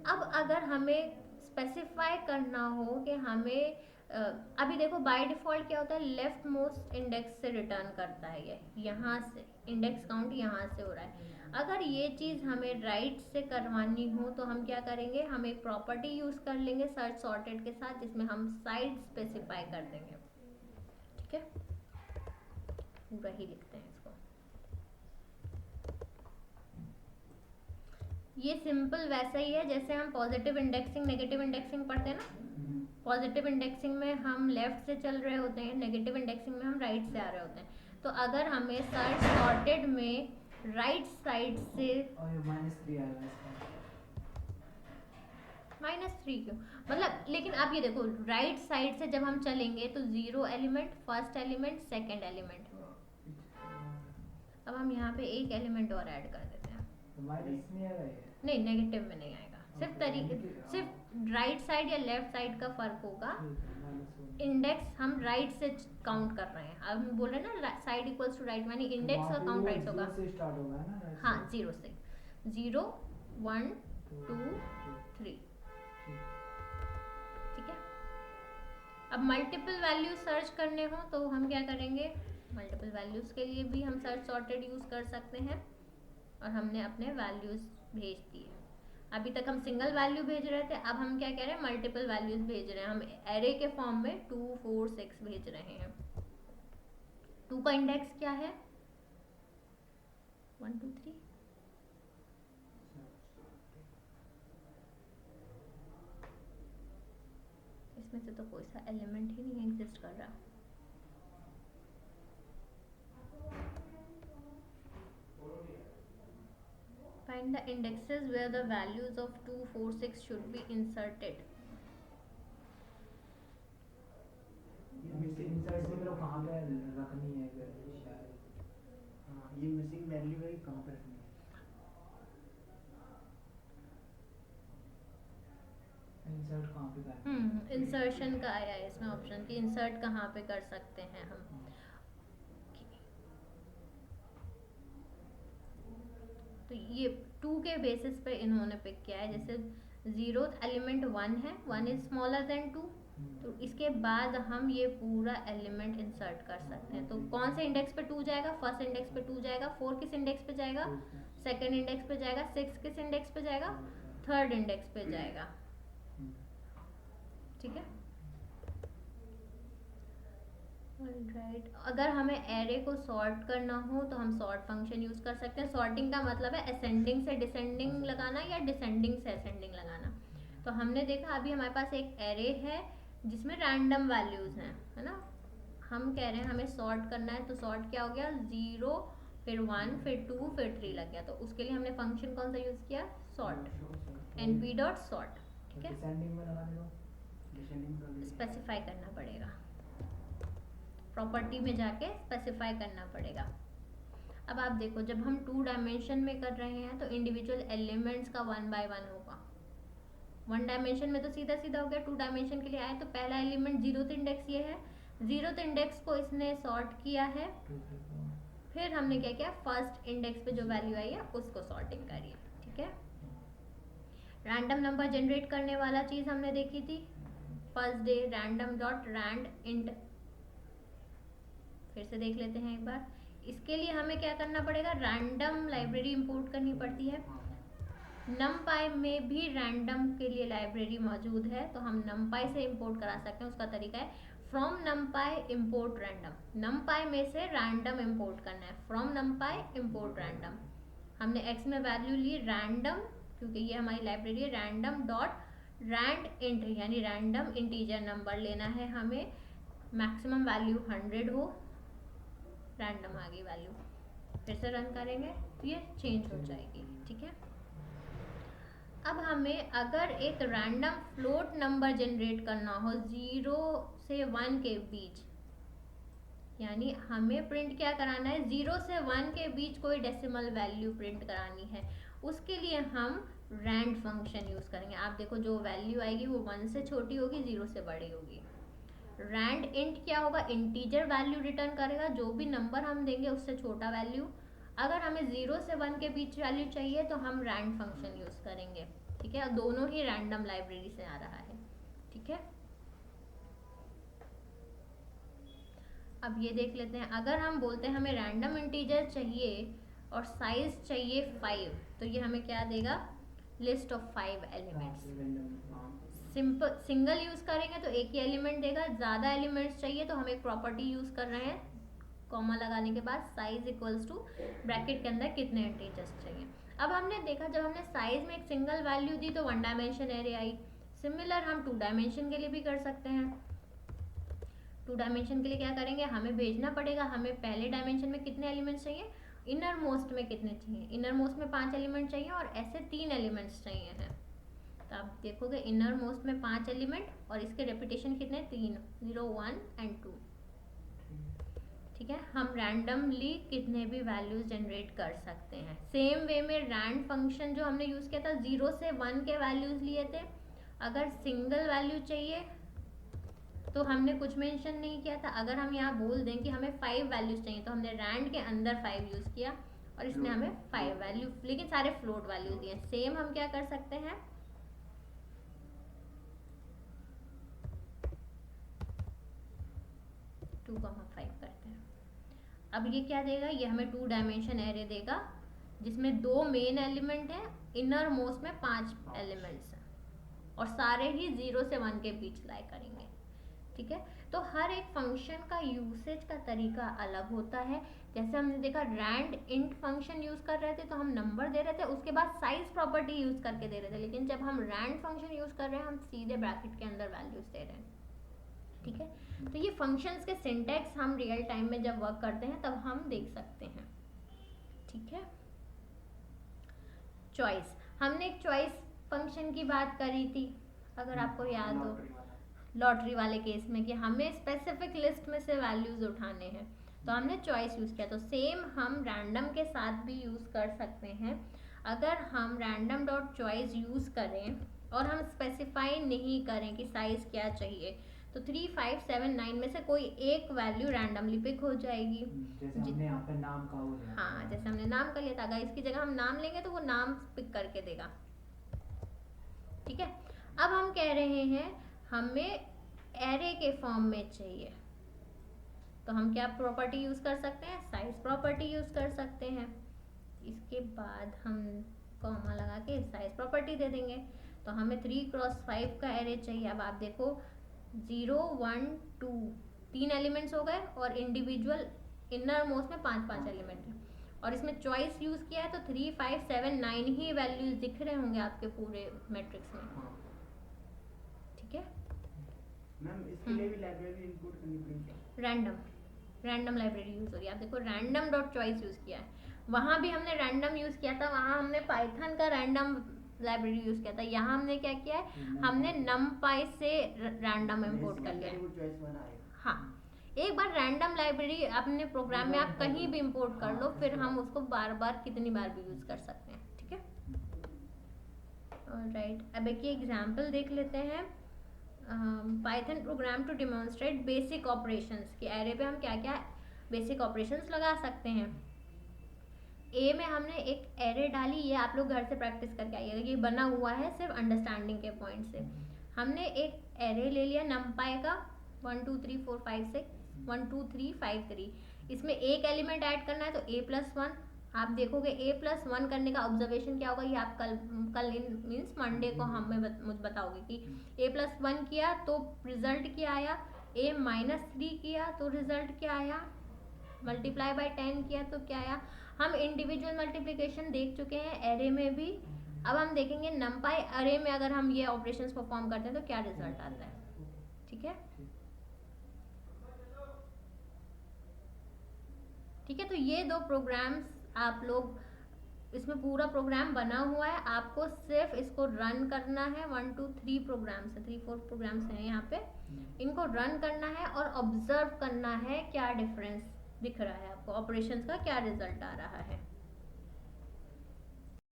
अब अगर हमें स्पेसिफाई करना हो कि हमें अभी देखो बाय डिफ़ॉल्ट क्या होता है, लेफ्ट मोस्ट इंडेक्स से रिटर्न करता है, ये यहाँ से इंडेक्स काउंट यहाँ से हो रहा है। अगर ये चीज़ हमें राइट से करवानी हो तो हम क्या करेंगे, हम एक प्रॉपर्टी यूज़ कर लेंगे सर्च सॉर्टेड के साथ, जिसमें हम साइड स्पेसिफाई कर देंगे, ठीक है। पूरा ही लिखते हैं इसको। ये सिंपल वैसा ही है जैसे हम पॉजिटिव इंडेक्सिंग नेगेटिव इंडेक्सिंग पढ़ते हैं ना। पॉजिटिव इंडेक्सिंग में हम लेफ्ट से चल रहे होते हैं, नेगेटिव इंडेक्सिंग में हम राइट से आ रहे होते हैं। तो अगर हमें सर्च सॉर्टेड में राइट साइड से और ये -3 आएगा इसका। -3 क्यों, मतलब, लेकिन आप ये देखो राइट साइड से जब हम चलेंगे तो 0 element, first element, second element. अब हम यहाँ पे एक एलिमेंट और ऐड कर देते हैं। तो माइनस नहीं आएगा ये। नहीं, नेगेटिव में नहीं आएगा, सिर्फ राइट साइड या लेफ्ट साइड का फर्क होगा। इंडेक्स हम राइट से काउंट कर रहे हैं, अब हम बोल रहे हैं ना साइड इक्वल्स टू राइट, यानी इंडेक्स का काउंट राइट होगा। से स्टार्ट होगा ना। हाँ, 0 से 0 1 2 3, ठीक है। अब मल्टीपल वैल्यू सर्च करने हो तो हम क्या करेंगे, मल्टीपल वैल्यूज के लिए भी हम सर्च सॉर्टेड यूज कर सकते हैं और हमने अपने वैल्यूज भेज दिए। अभी तक हम सिंगल वैल्यू भेज रहे थे, अब हम क्या कह रहे हैं, मल्टीपल वैल्यूज भेज रहे हैं। हम एरे के फॉर्म में 2 4 6 भेज रहे हैं। 2 का इंडेक्स क्या है 1 2 3, इसमें से तो कोई सा एलिमेंट ही नहीं एग्जिस्ट कर रहा। Find the indexes where the values of 2 4 6 should be inserted. Insert मतलब कहाँ पे रखनी है शायद। हाँ, ये मिसिंग वैल्यू है, कहाँ पे रखनी है। इंसर्ट कहाँ पे करना है। इंसर्शन का आया है इसमें ऑप्शन कि इंसर्ट कहाँ पे कर सकते हैं हम। तो ये 2 के बेसिस पे इन्होंने पिक किया है। जैसे 0th एलिमेंट 1 है, 1 इज स्मॉलर देन 2, तो इसके बाद हम ये पूरा एलिमेंट इंसर्ट कर सकते हैं। तो कौन से इंडेक्स पे 2 जाएगा? फर्स्ट इंडेक्स पे 2 जाएगा। 4 किस इंडेक्स पे जाएगा? सेकंड इंडेक्स पे जाएगा। 6 किस इंडेक्स पे जाएगा? थर्ड इंडेक्स पे जाएगा। ठीक है, राइट। अगर हमें एरे को सॉर्ट करना हो तो हम सॉर्ट फंक्शन यूज कर सकते हैं। सॉर्टिंग का मतलब है असेंडिंग से डिसेंडिंग लगाना या डिसेंडिंग से असेंडिंग लगाना। तो हमने देखा अभी हमारे पास एक एरे है जिसमें रैंडम वैल्यूज हैं, है ना। हम कह रहे हैं हमें सॉर्ट करना है, तो सॉर्ट क्या हो गया? 0 फिर 1 फिर 2 फिर 3 लग गया। तो उसके लिए हमने फंक्शन कौन सा यूज किया? Sort, np dot sort. ठीक है, डिसेंडिंग में लगाने दो, स्पेसिफाई करना पड़ेगा, प्रॉपर्टी में जाके स्पेसिफाई करना पड़ेगा। अब आप देखो, जब हम 2 डायमेंशन में कर रहे हैं तो इंडिविजुअल एलिमेंट्स का 1 बाय 1 होगा। 1 डायमेंशन में तो सीधा सीधा हो गया। 2 डायमेंशन के लिए आए तो पहला एलिमेंट 0th इंडेक्स ये है, 0th इंडेक्स को इसने सॉर्ट किया है। फिर हमने क्या किया? फर्स्ट इंडेक्स पे जो वैल्यू आई है उसको सॉर्टिंग करी। ठीक है, रैंडम नंबर जनरेट करने वाला चीज हमने देखी थी, first day random dot randint. फिर से देख लेते हैं एक बार। इसके लिए हमें क्या करना पड़ेगा? रैंडम लाइब्रेरी इंपोर्ट करनी पड़ती है। numpy में भी रैंडम के लिए लाइब्रेरी मौजूद है, तो हम numpy से इंपोर्ट करा सकते हैं। उसका तरीका है from numpy import random। numpy में से रैंडम इंपोर्ट करना है, फ्रॉम numpy import random। हमने x में वैल्यू ली रैंडम, क्योंकि ये हमारी लाइब्रेरी है। रैंडम डॉट रैंड इंट, यानी रैंडम इंटीजर नंबर लेना है हमें, मैक्सिमम वैल्यू 100 हो, रैंडम आ गई वैल्यू। फिर से रन करेंगे तो ये चेंज हो जाएगी। ठीक है, अब हमें अगर एक रैंडम फ्लोट नंबर जनरेट करना हो 0 से 1 के बीच, यानी हमें प्रिंट क्या कराना है? 0 से 1 के बीच कोई डेसिमल वैल्यू प्रिंट करानी है। उसके लिए हम रैंड फंक्शन यूज करेंगे। आप देखो, जो वैल्यू आएगी वो 1 से छोटी होगी, 0 से बड़ी होगी। रैंड इंट क्या होगा? इंटीजर वैल्यू रिटर्न करेगा, जो भी नंबर हम देंगे उससे छोटा वैल्यू। अगर हमें 0 से 1 के बीच वैल्यू चाहिए तो हम रैंड फंक्शन यूज करेंगे। ठीक है, दोनों ही रैंडम लाइब्रेरी से आ रहा है। ठीक है, अब ये देख लेते हैं। अगर हम बोलते हैं हमें रैंडम इंटीजर चाहिए और साइज चाहिए 5, तो ये हमें क्या देगा? List of 5 elements. Simple single use करेंगे तो एक ही एलिमेंट देगा। ज़्यादा एलिमेंट्स चाहिए तो हम एक प्रॉपर्टी यूज कर रहे हैं, कॉमा लगाने के बाद साइज इक्वल्स टू ब्रैकेट के अंदर कितने इंटीजर्स चाहिए। अब हमने देखा, जब हमने साइज में एक सिंगल वैल्यू दी तो 1 डायमेंशन एरे आई। सिमिलर हम 2 डायमेंशन के लिए भी कर सकते हैं। 2 डायमेंशन के लिए क्या करेंगे? हमें भेजना पड़ेगा हमें पहले डायमेंशन में कितने एलिमेंट्स चाहिए, इनर मोस्ट में कितने चाहिए। इनर मोस्ट में 5 एलिमेंट चाहिए और ऐसे 3 एलिमेंट्स चाहिए हैं। तो आप देखोगे इनर मोस्ट में 5 एलिमेंट और इसके रेपिटेशन कितने? 3, 0, 1 एंड 2। ठीक है, हम रैंडमली कितने भी वैल्यूज जनरेट कर सकते हैं। सेम वे में रैंड फंक्शन जो हमने यूज किया था, 0 से 1 के वैल्यूज लिए थे। अगर सिंगल वैल्यू चाहिए तो हमने कुछ मेंशन नहीं किया था। अगर हम यहाँ बोल दें कि हमें 5 वैल्यूज चाहिए तो हमने रैंड के अंदर 5 यूज किया और इसने हमें 5 वैल्यू, लेकिन सारे फ्लोट वैल्यू दिए। सेम हम क्या कर सकते हैं, टू 5 करते हैं। अब ये क्या देगा? ये हमें 2 डायमेंशन एरे देगा जिसमें 2 मेन एलिमेंट हैं, इनर मोस्ट में 5 एलिमेंट्स हैं और सारे ही 0 से 1 के बीच लाई करेंगे। ठीक है, तो हर एक फंक्शन का यूसेज का तरीका अलग होता है। जैसे हमने देखा रैंड इंट फंक्शन यूज कर रहे थे तो हम नंबर दे रहे थे, उसके बाद साइज प्रॉपर्टी यूज करके दे रहे थे। लेकिन जब हम रैंड फंक्शन यूज कर रहे हैं, हम सीधे ब्रैकेट के अंदर वैल्यूज दे रहे हैं। ठीक है, तो ये फंक्शंस के सिंटैक्स हम रियल टाइम में जब वर्क करते हैं तब हम देख सकते हैं। ठीक है, चॉइस, हमने एक चॉइस फंक्शन की बात करी थी, अगर आपको याद हो, लॉटरी वाले केस में, कि हमें स्पेसिफिक लिस्ट में से वैल्यूज उठाने हैं तो हमने चॉइस यूज किया। तो सेम हम रैंडम के साथ भी यूज कर सकते हैं। अगर हम रैंडम डॉट चॉइस यूज करें और हम स्पेसिफाई नहीं करें कि साइज क्या चाहिए, तो 3, 5, 7, 9 में से कोई एक वैल्यू रैंडमली पिक हो जाएगी। जैसे हमने यहाँ पे नाम का हो गया। हाँ, जैसे हमने नाम का लिया था, अगर इसकी जगह हम नाम लेंगे तो वो नाम पिक करके देगा। ठीक है, अब हम कह रहे हैं हमें एरे के फॉर्म में चाहिए तो हम क्या प्रॉपर्टी यूज कर सकते हैं, साइज प्रॉपर्टी यूज कर सकते हैं। इसके बाद हम कॉमा लगा के साइज प्रॉपर्टी दे देंगे। तो हमें 3x5 का एरे चाहिए। अब आप देखो 0 1 2 3 एलिमेंट्स हो गए और इंडिविजुअल इनर मोस्ट में 5 एलिमेंट हैं और इसमें चॉइस यूज किया है तो 3 5 7 9 ही वैल्यूज दिख रहे होंगे आपके पूरे मैट्रिक्स में। हाँ ठीक है, मैम इसके लिए भी लाइब्रेरी इंपोर्ट करनी पड़ेगी? रैंडम लाइब्रेरी यूज हो रही है। आप देखो रैंडम डॉट चॉइस यूज किया है, वहां भी हमने रैंडम यूज किया था, वहां हमने पाइथन का रैंडम लाइब्रेरी यूज किया था। यहाँ हमने क्या किया है, हमने numpy से रैंडम इंपोर्ट कर लिया है। वो चॉइस वाला आएगा। हाँ, एक बार रैंडम लाइब्रेरी अपने प्रोग्राम में आप कहीं भी इंपोर्ट कर लो, फिर हम उसको बार बार कितनी बार भी यूज कर सकते हैं। ठीक है, राइट। अब एक एग्जाम्पल देख लेते हैं। Python program to demonstrate basic operations कि एरे पे हम क्या क्या बेसिक ऑपरेशंस लगा सकते हैं। ए में हमने एक एरे डाली, ये आप लोग घर से प्रैक्टिस करके आइएगा, ये बना हुआ है सिर्फ अंडरस्टैंडिंग के पॉइंट से। हमने एक एरे ले लिया numpy का 1 2 3 4 5 6 1 2 3 5 3। इसमें एक एलिमेंट ऐड करना है तो a+1। आप देखोगे a+1 करने का ऑब्जर्वेशन क्या होगा, ये आप कल मीन्स मंडे को हमें मुझे बताओगे कि a+1 किया तो रिजल्ट क्या आया, a-3 किया तो रिजल्ट क्या आया, मल्टीप्लाई बाय 10 किया तो क्या आया। हम इंडिविजुअल मल्टीप्लिकेशन देख चुके हैं एरे में भी। अब हम देखेंगे numpy अरे में अगर हम ये ऑपरेशंस परफॉर्म करते हैं तो क्या रिजल्ट आता है। ठीक है, ठीक है। तो ये दो प्रोग्राम्स आप लोग, इसमें पूरा प्रोग्राम बना हुआ है, आपको सिर्फ इसको रन करना है। 1 2 3 प्रोग्राम्स है, 3 4 प्रोग्राम्स हैं यहाँ पे, इनको रन करना है और ऑब्जर्व करना है क्या डिफरेंस दिख रहा है आपको, ऑपरेशंस का क्या रिजल्ट आ रहा है।